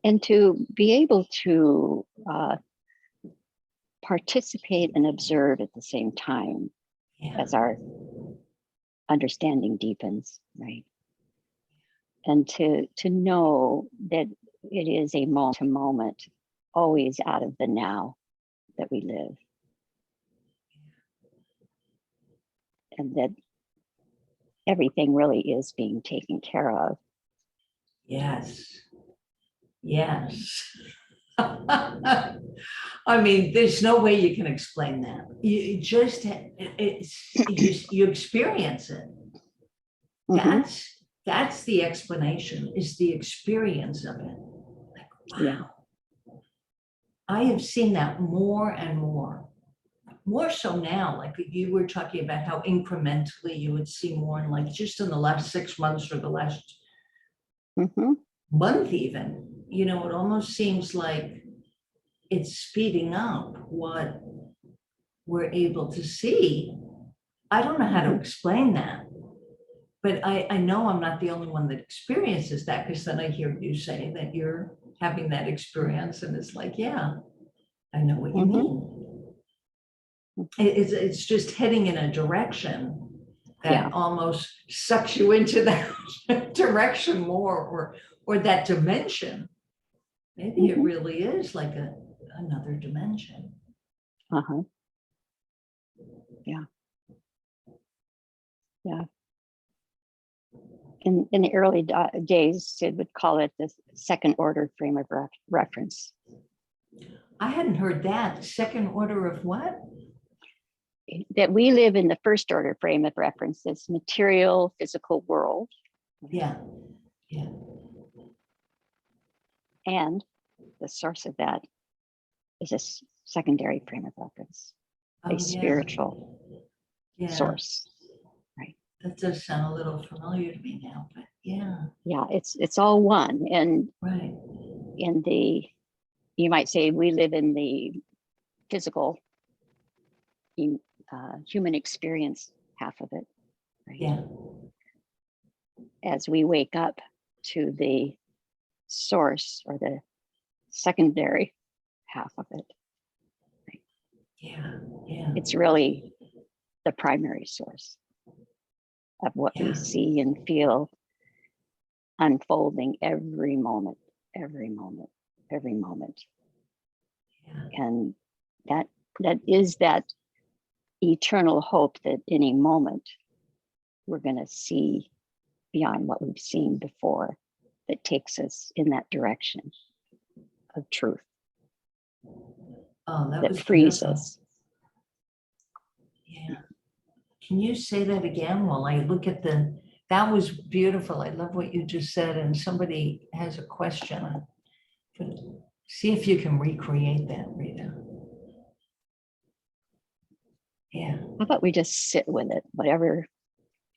Speaker 2: And to be able to participate and observe at the same time as our understanding deepens, right? And to know that it is a moment to moment, always out of the now that we live. And that everything really is being taken care of.
Speaker 1: Yes. Yes. I mean, there's no way you can explain that. You just, you experience it.
Speaker 2: Mm-hmm.
Speaker 1: That's the explanation, is the experience of it. Like, wow.
Speaker 2: Yeah.
Speaker 1: I have seen that more and more so now. Like you were talking about how incrementally you would see more, and like just in the last 6 months or the last month even, it almost seems like it's speeding up what we're able to see. I don't know how to explain that, but I know I'm not the only one that experiences that, because then I hear you say that you're having that experience, and it's like, yeah, I know what you mean. It's just heading in a direction that almost sucks you into that direction more, or that dimension. Maybe it really is like another dimension.
Speaker 2: Yeah. Yeah. In the early days, Sid would call it the second order frame of reference.
Speaker 1: I hadn't heard that. Second order of what?
Speaker 2: That we live in the first order frame of reference, this material, physical world.
Speaker 1: Yeah. Yeah.
Speaker 2: And the source of that is a secondary frame of reference, a spiritual source. Right.
Speaker 1: That does sound a little familiar to me now, but yeah.
Speaker 2: Yeah, it's all one. And
Speaker 1: right.
Speaker 2: You might say we live in the physical human experience half of it, right?
Speaker 1: Yeah.
Speaker 2: As we wake up to the source or the secondary half of it, right?
Speaker 1: Yeah. Yeah.
Speaker 2: It's really the primary source of what we see and feel unfolding every moment, every moment, every moment.
Speaker 1: Yeah.
Speaker 2: And that is that eternal hope that any moment we're going to see beyond what we've seen before, that takes us in that direction of truth,
Speaker 1: Oh, that
Speaker 2: that
Speaker 1: was
Speaker 2: frees
Speaker 1: beautiful.
Speaker 2: us.
Speaker 1: Yeah. Can you say that again while I look at that was beautiful. I love what you just said. And somebody has a question. See if you can recreate that, Rita. Yeah.
Speaker 2: How about we just sit with it, whatever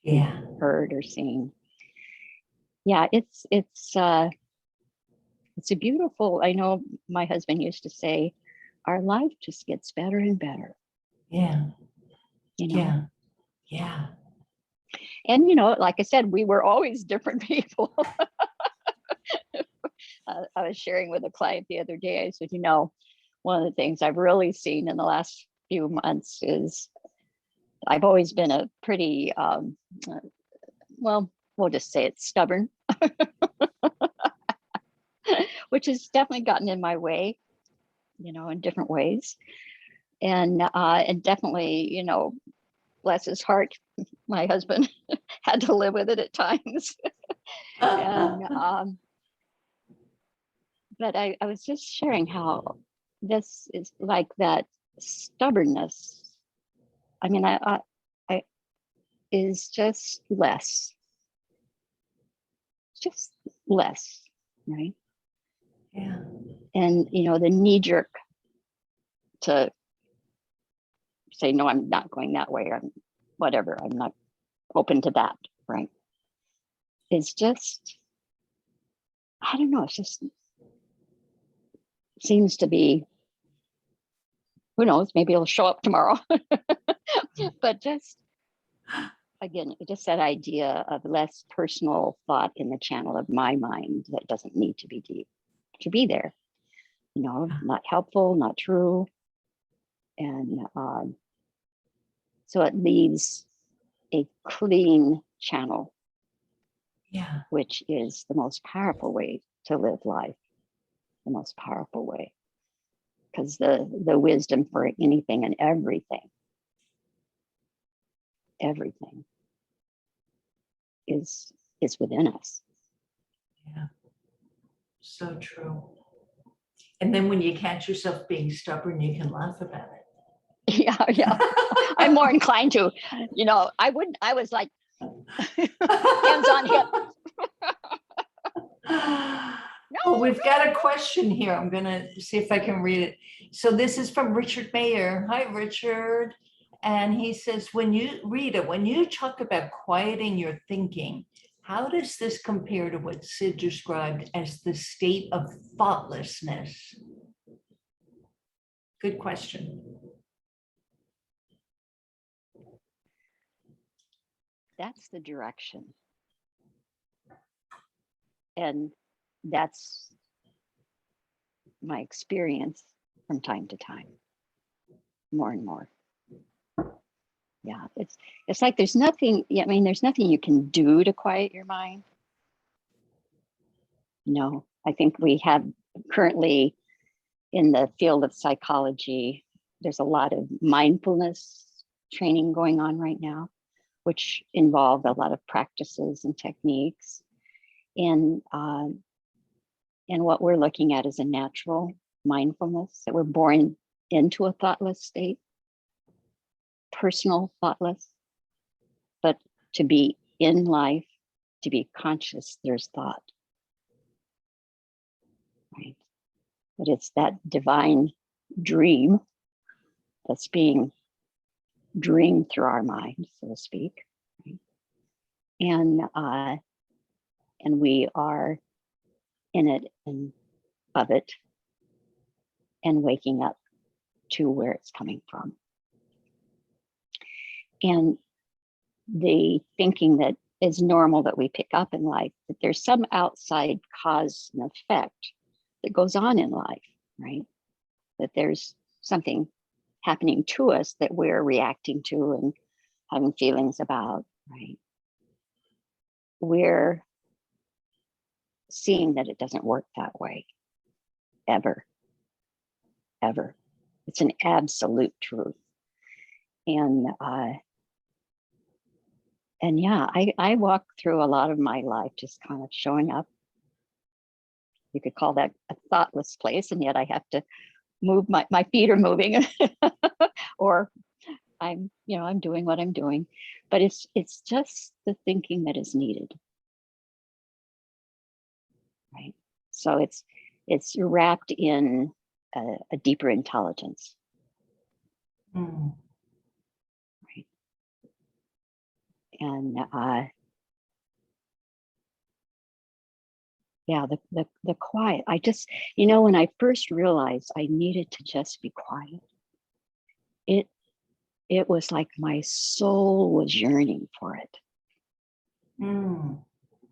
Speaker 1: Yeah.
Speaker 2: we've heard or seen. Yeah, it's a beautiful, I know my husband used to say, our life just gets better and better.
Speaker 1: Yeah.
Speaker 2: You know?
Speaker 1: Yeah. Yeah.
Speaker 2: And, like I said, we were always different people. I was sharing with a client the other day, I said, one of the things I've really seen in the last few months is I've always been a pretty, well, we'll just say it's stubborn, which has definitely gotten in my way, in different ways. And definitely, bless his heart, my husband had to live with it at times. And but I was just sharing how this is like that stubbornness. I mean, I is just less, right?
Speaker 1: Yeah.
Speaker 2: And the knee jerk to say, no, I'm not going that way. I'm not open to that, right? It's just, I don't know, it's just seems to be, who knows, maybe it'll show up tomorrow. But just, again, just that idea of less personal thought in the channel of my mind that doesn't need to be deep, to be there, not helpful, not true. And so it leaves a clean channel,
Speaker 1: Yeah.
Speaker 2: which is the most powerful way to live life, the most powerful way. Because the wisdom for anything and everything is within us.
Speaker 1: Yeah. So true. And then when you catch yourself being stubborn, you can laugh about it.
Speaker 2: Yeah. I'm more inclined to, I was like hands on hip.
Speaker 1: Oh, we've got a question here. I'm going to see if I can read it. So this is from Richard Mayer. Hi, Richard. And he says, when you talk about quieting your thinking, how does this compare to what Sid described as the state of thoughtlessness? Good question.
Speaker 2: That's the direction. And that's my experience from time to time, more and more. Yeah, it's like there's nothing you can do to quiet your mind. No, I think we have currently in the field of psychology, there's a lot of mindfulness training going on right now, which involve a lot of practices and techniques. And what we're looking at is a natural mindfulness, that we're born into a thoughtless state, personal thoughtless, but to be in life, to be conscious, there's thought, right? But it's that divine dream that's being dreamed through our mind, so to speak, right? And we are in it and of it and waking up to where it's coming from. and the thinking that is normal that we pick up in life, that there's some outside cause and effect that goes on in life, right? That there's something happening to us that we're reacting to and having feelings about, right? We're seeing that it doesn't work that way, ever, ever. It's an absolute truth. And yeah, I walk through a lot of my life just kind of showing up. You could call that a thoughtless place, and yet I have to move, my feet are moving or I'm doing what I'm doing, but it's just the thinking that is needed, right? So it's wrapped in a deeper intelligence.
Speaker 1: Mm.
Speaker 2: Right. And yeah, the quiet. I just, when I first realized I needed to just be quiet, it was like my soul was yearning for it.
Speaker 1: Mm.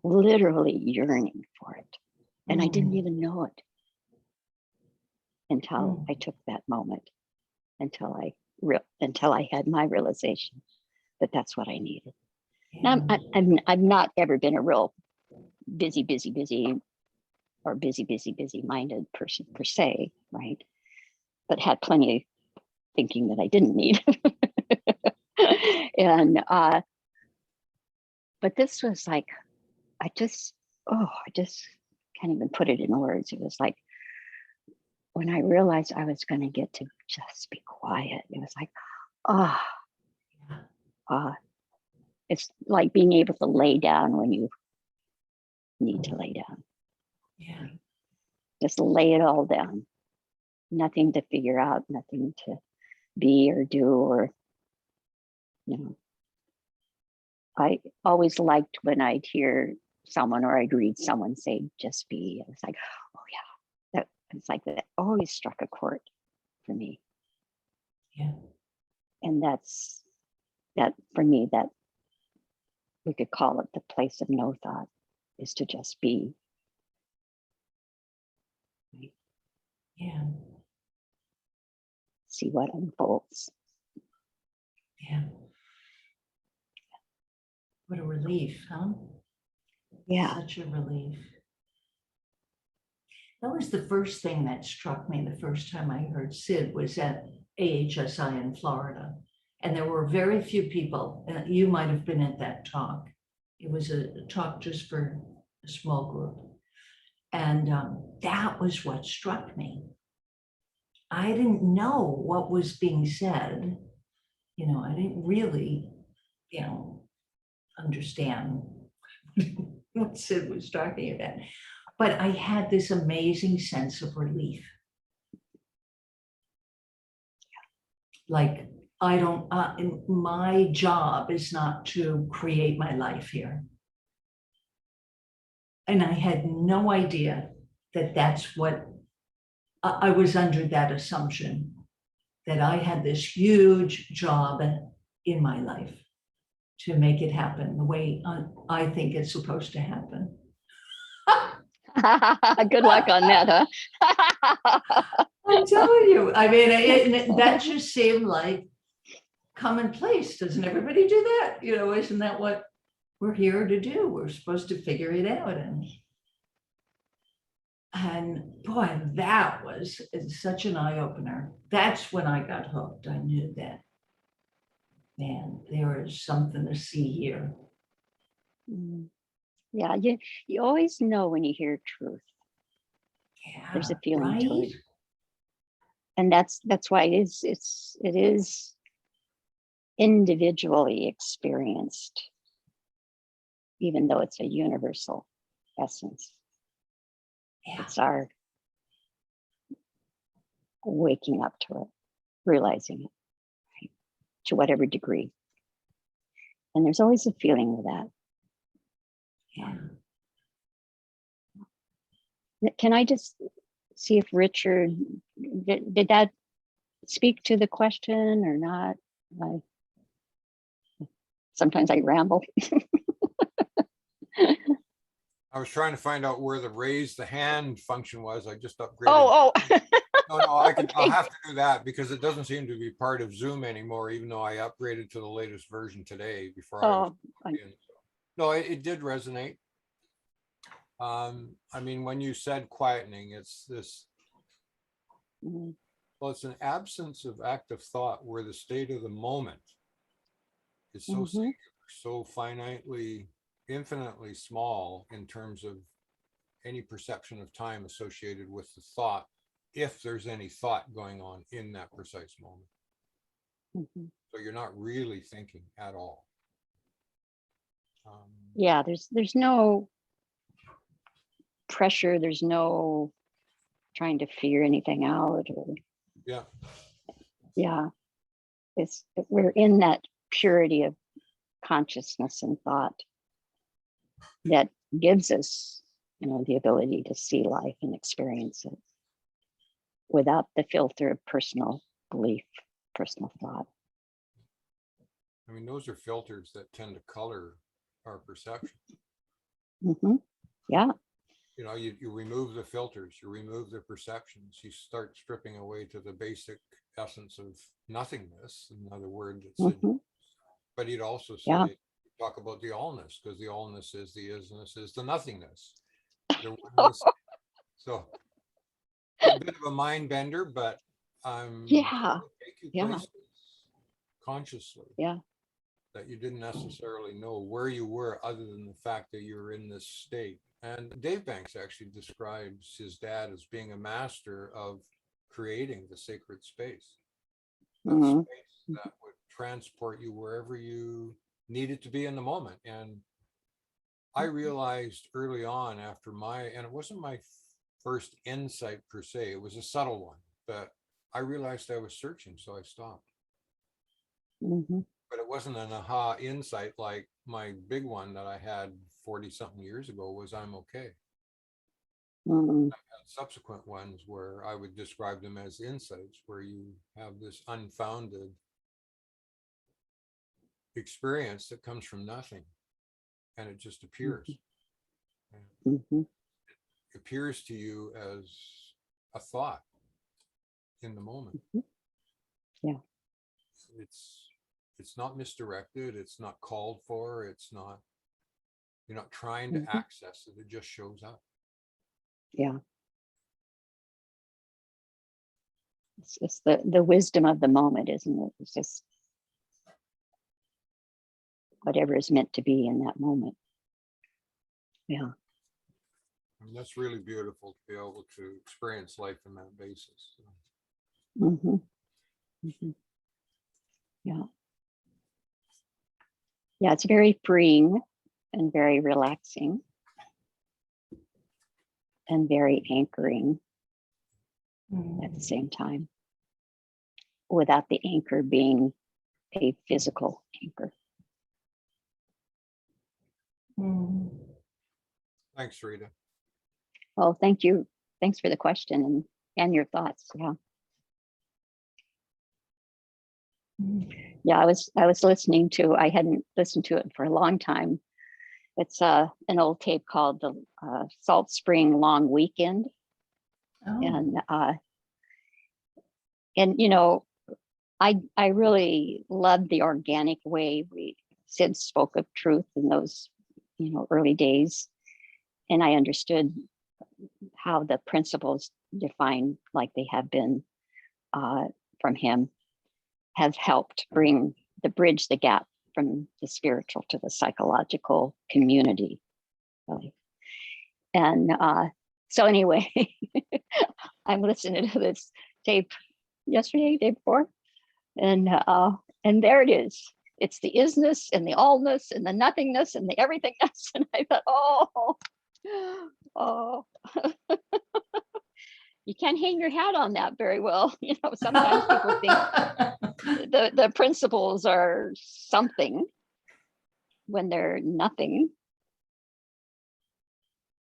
Speaker 2: Literally yearning for it. And I didn't
Speaker 1: Mm.
Speaker 2: even know it until I took that moment, until I had my realization that that's what I needed.
Speaker 1: Yeah.
Speaker 2: Now, I've not ever been a real busy or busy minded person per se, right? But had plenty of thinking that I didn't need. And but this was like, I just can't even put it in words. It was like when I realized I was going to get to just be quiet, it was like, it's like being able to lay down when you need to lay down.
Speaker 1: Yeah.
Speaker 2: Just lay it all down. Nothing to figure out, nothing to be or do, or, I always liked when I'd hear someone or I'd read someone say, just be. It was like, oh yeah, that always struck a chord for me.
Speaker 1: Yeah.
Speaker 2: And that for me, that we could call it the place of no thought, is to just be. Right?
Speaker 1: Yeah.
Speaker 2: See what unfolds.
Speaker 1: Yeah. What a relief, huh?
Speaker 2: Yeah.
Speaker 1: Such a relief. That was the first thing that struck me the first time I heard Sid was at AHSI in Florida. And there were very few people. You might have been at that talk. It was a talk just for a small group. And that was what struck me. I didn't know what was being said. I didn't really, understand what Sid was talking about. But I had this amazing sense of relief. Like, I don't, my job is not to create my life here. And I had no idea that that's what, I was under that assumption that I had this huge job in my life to make it happen the way I think it's supposed to happen.
Speaker 2: Good luck on that, huh?
Speaker 1: I'm telling you, I mean, that just seemed like commonplace. Doesn't everybody do that? Isn't that what we're here to do? We're supposed to figure it out. And boy, that was such an eye opener. That's when I got hooked. I knew that, man, there is something to see here.
Speaker 2: Yeah, you always know when you hear truth.
Speaker 1: Yeah,
Speaker 2: there's a feeling
Speaker 1: right?
Speaker 2: to it. And that's why it is individually experienced, even though it's a universal essence.
Speaker 1: Yeah.
Speaker 2: It's our waking up to it, realizing it, right? To whatever degree. And there's always a feeling with that.
Speaker 1: Yeah.
Speaker 2: Can I just see if Richard, did that speak to the question or not? sometimes I ramble.
Speaker 3: I was trying to find out where the raise the hand function was. I just upgraded.
Speaker 2: Oh.
Speaker 3: No, I'll
Speaker 2: Okay.
Speaker 3: have to do that because it doesn't seem to be part of Zoom anymore, even though I upgraded to the latest version today before I was in. No, it did resonate. I mean, when you said quietening, it's this, well, it's an absence of active thought where the state of the moment is so singular, so finitely, infinitely small in terms of any perception of time associated with the thought, if there's any thought going on in that precise moment. So you're not really thinking at all.
Speaker 2: Yeah, there's no pressure, there's no trying to figure anything out, or we're in that purity of consciousness and thought that gives us, the ability to see life and experience it without the filter of personal belief, personal thought.
Speaker 3: I mean, those are filters that tend to color our perception.
Speaker 2: Yeah.
Speaker 3: You remove the filters, you remove the perceptions, you start stripping away to the basic essence of nothingness. Another word that's but he'd also say, talk about the allness, because the allness is the isness, is the nothingness. So a bit of a mind bender, but take you places consciously that you didn't necessarily know where you were, other than the fact that you're in this state. And Dave Banks actually describes his dad as being a master of creating the sacred space, that space that would transport you wherever you needed to be in the moment. And I realized early on after and it wasn't my first insight per se, it was a subtle one, but I realized I was searching, so I stopped. But it wasn't an aha insight like my big one that I had 40 something years ago was I'm okay. I had subsequent ones where I would describe them as insights, where you have this unfounded experience that comes from nothing, and it just appears. It appears to you as a thought in the moment. It's not misdirected, it's not called for, you're not trying to access it, it just shows up.
Speaker 2: It's just the wisdom of the moment, isn't it? It's just whatever is meant to be in that moment.
Speaker 3: I mean, that's really beautiful to be able to experience life in that basis.
Speaker 2: Yeah, it's very freeing and very relaxing and very anchoring at the same time, without the anchor being a physical anchor.
Speaker 3: Thanks, Rita.
Speaker 2: Well, thank you. Thanks for the question and your thoughts. I was listening to, I hadn't listened to it for a long time. It's an old tape called the Salt Spring Long Weekend. And I really loved the organic way Sid spoke of truth in those, early days. And I understood how the principles defined like they have been from him have helped bridge the gap from the spiritual to the psychological community. Really. And so anyway, I'm listening to this tape yesterday, day before, and there it is. It's the isness and the allness and the nothingness and the everythingness. And I thought, oh, you can't hang your hat on that very well. Sometimes people think the principles are something when they're nothing.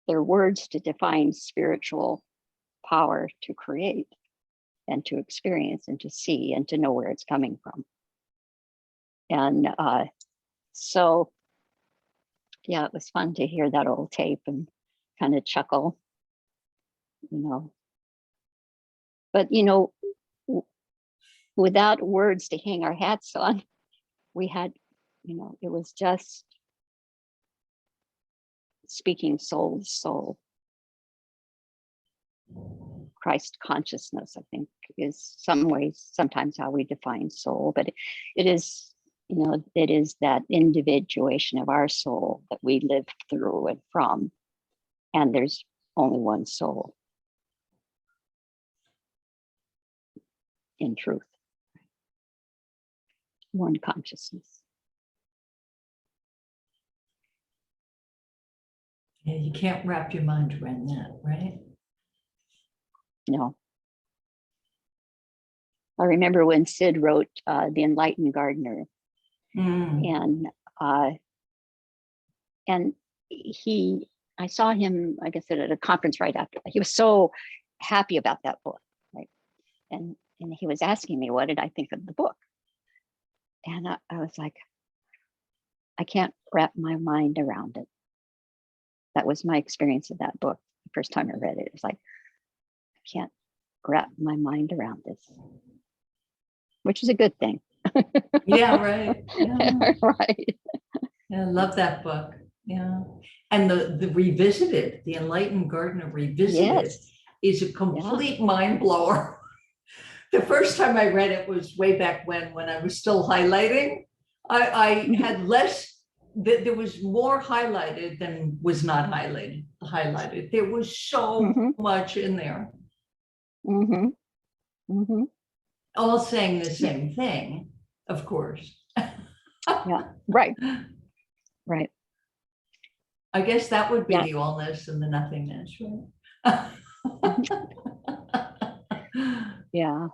Speaker 2: They're words to define spiritual power to create and to experience and to see and to know where it's coming from. And So yeah, it was fun to hear that old tape and kind of chuckle, you know. But, you know, without words to hang our hats on, we had, you know, it was just speaking soul to soul. Christ consciousness, I think, is some ways sometimes how we define soul, but it is, you know, it is that individuation of our soul that we live through and from, and there's only one soul in truth, one consciousness.
Speaker 1: Yeah, you can't wrap your mind around that, right?
Speaker 2: No. I remember when Sid wrote The Enlightened Gardener, and I saw him, like I said, at a conference right after. He was so happy about that book, right? And he was asking me, what did I think of the book? And I was like, I can't wrap my mind around it. That was my experience of that book. The first time I read it, it was like, I can't wrap my mind around this, which is a good thing.
Speaker 1: Yeah, right. Yeah.
Speaker 2: Right.
Speaker 1: Yeah, I love that book. Yeah. And the Revisited, The Enlightened Gardener Revisited,
Speaker 2: Yes.
Speaker 1: is a complete mind blower. The first time I read it was way back when I was still highlighting. I had less, there was more highlighted than was not highlighted. There was so much in there. All saying the same thing, of course.
Speaker 2: Yeah, right. Right.
Speaker 1: I guess that would be the allness and the nothingness, right?
Speaker 2: Yeah.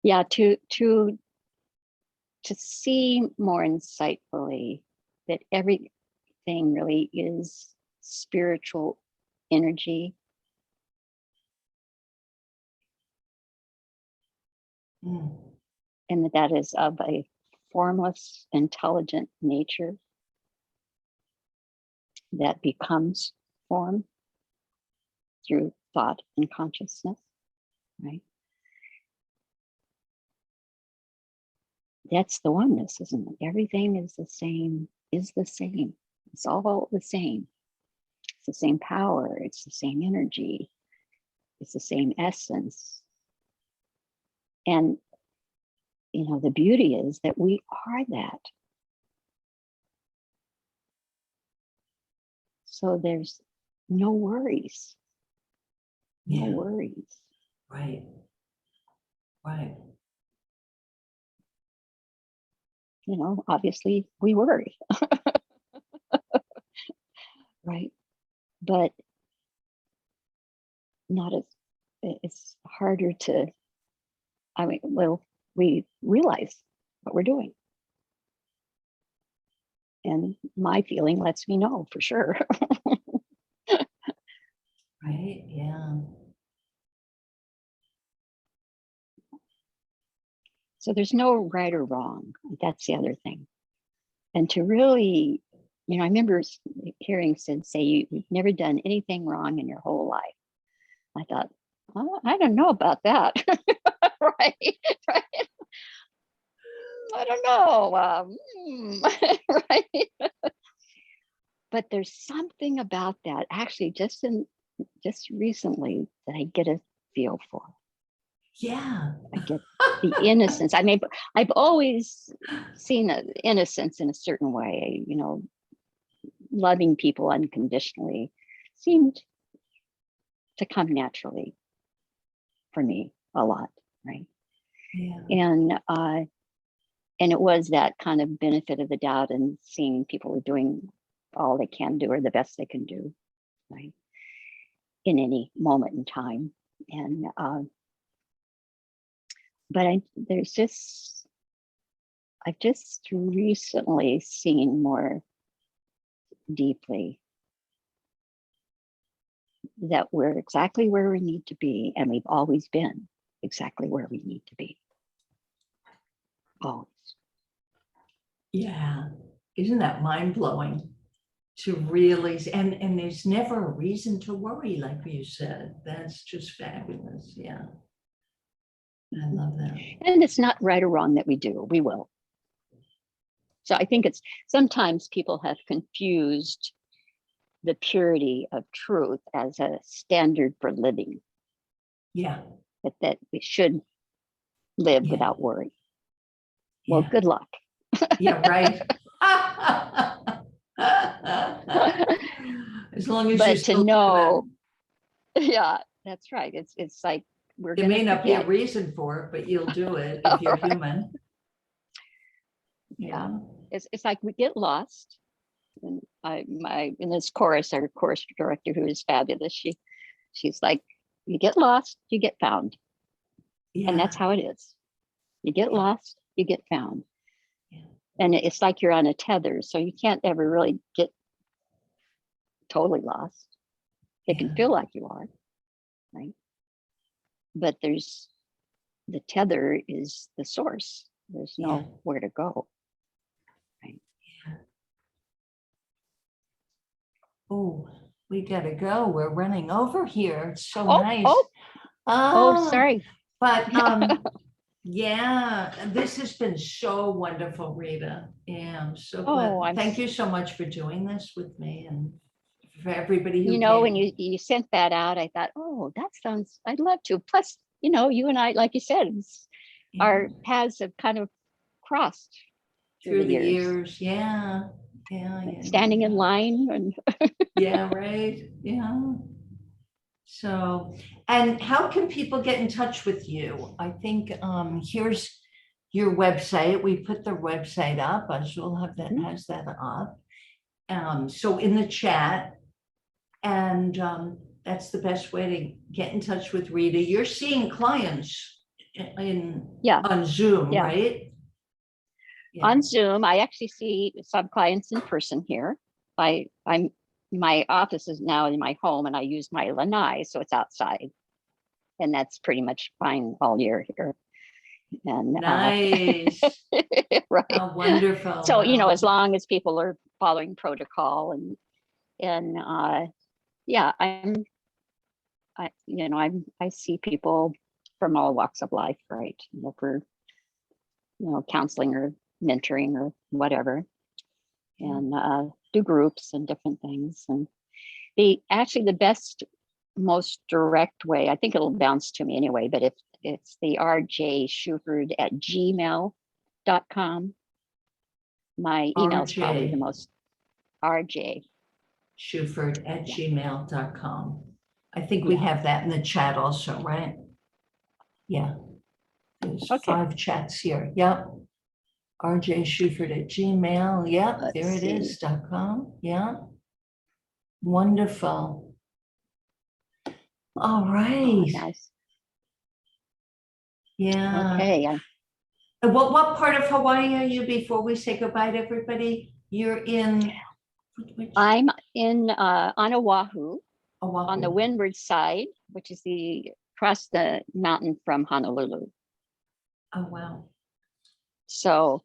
Speaker 2: Yeah, to see more insightfully that everything really is spiritual energy. And that is of a formless, intelligent nature that becomes form through thought and consciousness, right? That's the oneness, isn't it? Everything is the same, It's all the same. It's the same power, it's the same energy, it's the same essence. And, you know, the beauty is that we are that. So there's no worries. No worries.
Speaker 1: Right. Right.
Speaker 2: You know, obviously we worry. Right. But not as, it's harder to, I mean, well, we realize what we're doing. And my feeling lets me know for sure.
Speaker 1: Right. Yeah.
Speaker 2: So there's no right or wrong. That's the other thing. And to really, you know, I remember hearing Sid say, you've never done anything wrong in your whole life. I thought, oh, I don't know about that. Right. I don't know. Right. But there's something about that actually just recently that I get a feel for.
Speaker 1: Yeah.
Speaker 2: I get the innocence. I mean, I've always seen innocence in a certain way, you know, loving people unconditionally seemed to come naturally for me a lot, right?
Speaker 1: Yeah.
Speaker 2: And it was that kind of benefit of the doubt and seeing people doing all they can do or the best they can do, right? In any moment in time. And but I've just recently seen more deeply that we're exactly where we need to be, and we've always been exactly where we need to be. Always.
Speaker 1: Yeah. Isn't that mind blowing to really, and there's never a reason to worry, like you said. That's just fabulous. Yeah. I love that.
Speaker 2: And it's not right or wrong that we do, we will. So I think it's sometimes people have confused the purity of truth as a standard for living.
Speaker 1: Yeah.
Speaker 2: That we should live
Speaker 1: Yeah.
Speaker 2: without worry. Well,
Speaker 1: Yeah.
Speaker 2: good luck.
Speaker 1: Yeah, right. As long as you
Speaker 2: But to
Speaker 1: still
Speaker 2: know,
Speaker 1: do
Speaker 2: yeah, that's right. It's like we're
Speaker 1: it. There
Speaker 2: gonna
Speaker 1: may not be a
Speaker 2: forget.
Speaker 1: reason for it, but you'll do it if you're
Speaker 2: Right.
Speaker 1: human.
Speaker 2: Yeah. It's like we get lost. And in this chorus, our chorus director, who is fabulous, she's like, you get lost, you get found.
Speaker 1: Yeah.
Speaker 2: And that's how it is. You get lost, you get found.
Speaker 1: Yeah.
Speaker 2: And it's like you're on a tether, so you can't ever really get totally lost. It can feel like you are, right? But there's the tether is the source. There's nowhere to go. Right.
Speaker 1: Yeah. Oh, we gotta go. We're running over here. It's so nice.
Speaker 2: Sorry.
Speaker 1: But yeah, this has been so wonderful, Rita. Yeah, I'm so glad. Thank you so much for doing this with me and for everybody who came.
Speaker 2: When you sent that out, I thought, oh, that sounds, I'd love to. Plus, you and I, like you said, our paths have kind of crossed
Speaker 1: through the years. Yeah.
Speaker 2: Standing in line and
Speaker 1: yeah, right. Yeah. So, and how can people get in touch with you? I think here's your website. We put the website up. Azul has that up. So in the chat, and that's the best way to get in touch with Rita. You're seeing clients on Zoom, right?
Speaker 2: Yeah. On Zoom, I actually see some clients in person here. My office is now in my home, and I use my lanai, so it's outside, and that's pretty much fine all year here. And
Speaker 1: nice,
Speaker 2: right?
Speaker 1: Oh, wonderful.
Speaker 2: So as long as people are following protocol, and yeah, I see people from all walks of life, right? For counseling or mentoring or whatever, and do groups and different things. And the best, most direct way, I think it'll bounce to me anyway, but if it's the rjshuford@gmail.com. My email is probably the most.
Speaker 1: rjshuford@gmail.com. I think we have that in the chat also, right? Yeah. There's 5 chats here. Yep. rjshuford@gmail. Yep. There it is. .com. Yeah. Wonderful. All right.
Speaker 2: Nice.
Speaker 1: Yeah.
Speaker 2: Okay.
Speaker 1: What part of Hawaii are you before we say goodbye to everybody? You're in.
Speaker 2: I'm in on Oahu, on the windward side, which is across the mountain from Honolulu.
Speaker 1: Oh, wow.
Speaker 2: So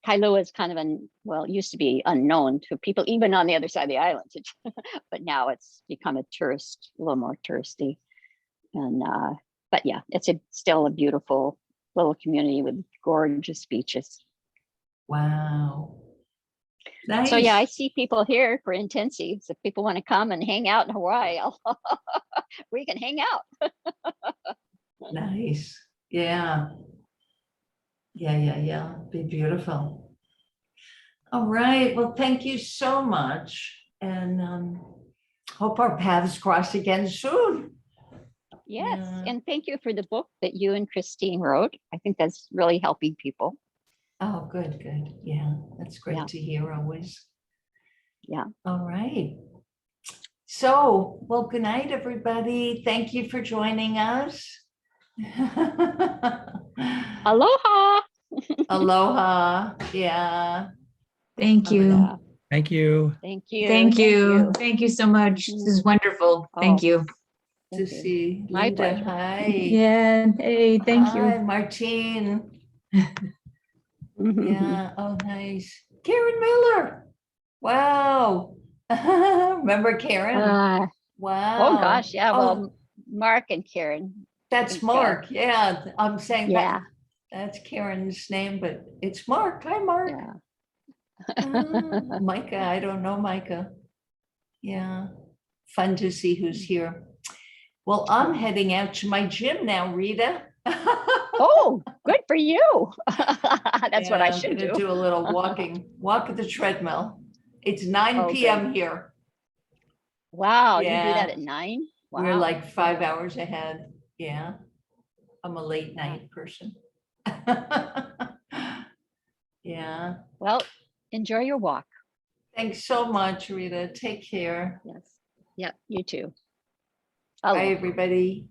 Speaker 2: Kailua is kind of it used to be unknown to people, even on the other side of the island, but now it's become a little more touristy. And, but yeah, it's still a beautiful little community with gorgeous beaches.
Speaker 1: Wow. Nice.
Speaker 2: So yeah, I see people here for intensives. If people want to come and hang out in Hawaii, we can hang out.
Speaker 1: Nice. Yeah. Yeah. Be beautiful. All right. Well, thank you so much. And hope our paths cross again soon.
Speaker 2: Yes. And thank you for the book that you and Christine wrote. I think that's really helping people.
Speaker 1: Oh, good. Yeah, that's great to hear always.
Speaker 2: Yeah.
Speaker 1: All right. So, well, good night, everybody. Thank you for joining us.
Speaker 2: Aloha.
Speaker 1: Aloha. Yeah.
Speaker 4: Thank you.
Speaker 2: Yeah.
Speaker 5: Thank you.
Speaker 2: Thank you.
Speaker 4: Thank you. Thank you so much. This is wonderful. Thank you.
Speaker 1: To see
Speaker 2: My
Speaker 1: Linda.
Speaker 2: pleasure.
Speaker 1: Hi.
Speaker 4: Yeah. Hey, thank you.
Speaker 1: Hi, Martine. Yeah. Oh, nice. Karen Miller. Wow. Remember Karen?
Speaker 2: Oh
Speaker 1: Wow.
Speaker 2: gosh, yeah.
Speaker 1: Oh,
Speaker 2: Well, Mark and Karen.
Speaker 1: that's
Speaker 2: think,
Speaker 1: Mark. Yeah. I'm saying
Speaker 2: Yeah,
Speaker 1: that's Karen's name, but it's Mark. Hi, Mark.
Speaker 2: yeah.
Speaker 1: Micah. I don't know Micah. Yeah. Fun to see who's here. Well, I'm heading out to my gym now, Rita.
Speaker 2: Oh, good for you. That's what I
Speaker 1: Yeah, I'm
Speaker 2: should
Speaker 1: gonna
Speaker 2: do.
Speaker 1: do a little walk at the treadmill. It's 9
Speaker 2: Oh,
Speaker 1: p.m.
Speaker 2: good.
Speaker 1: here.
Speaker 2: Wow, you do that
Speaker 1: Yeah,
Speaker 2: at 9?
Speaker 1: we're
Speaker 2: Wow.
Speaker 1: like 5 hours ahead. Yeah, I'm a late
Speaker 2: Yeah.
Speaker 1: night person. Yeah,
Speaker 2: Well, enjoy your walk.
Speaker 1: thanks so much, Rita. Take care.
Speaker 2: Yes. Yeah, you too.
Speaker 1: Bye,
Speaker 2: Aloha.
Speaker 1: everybody.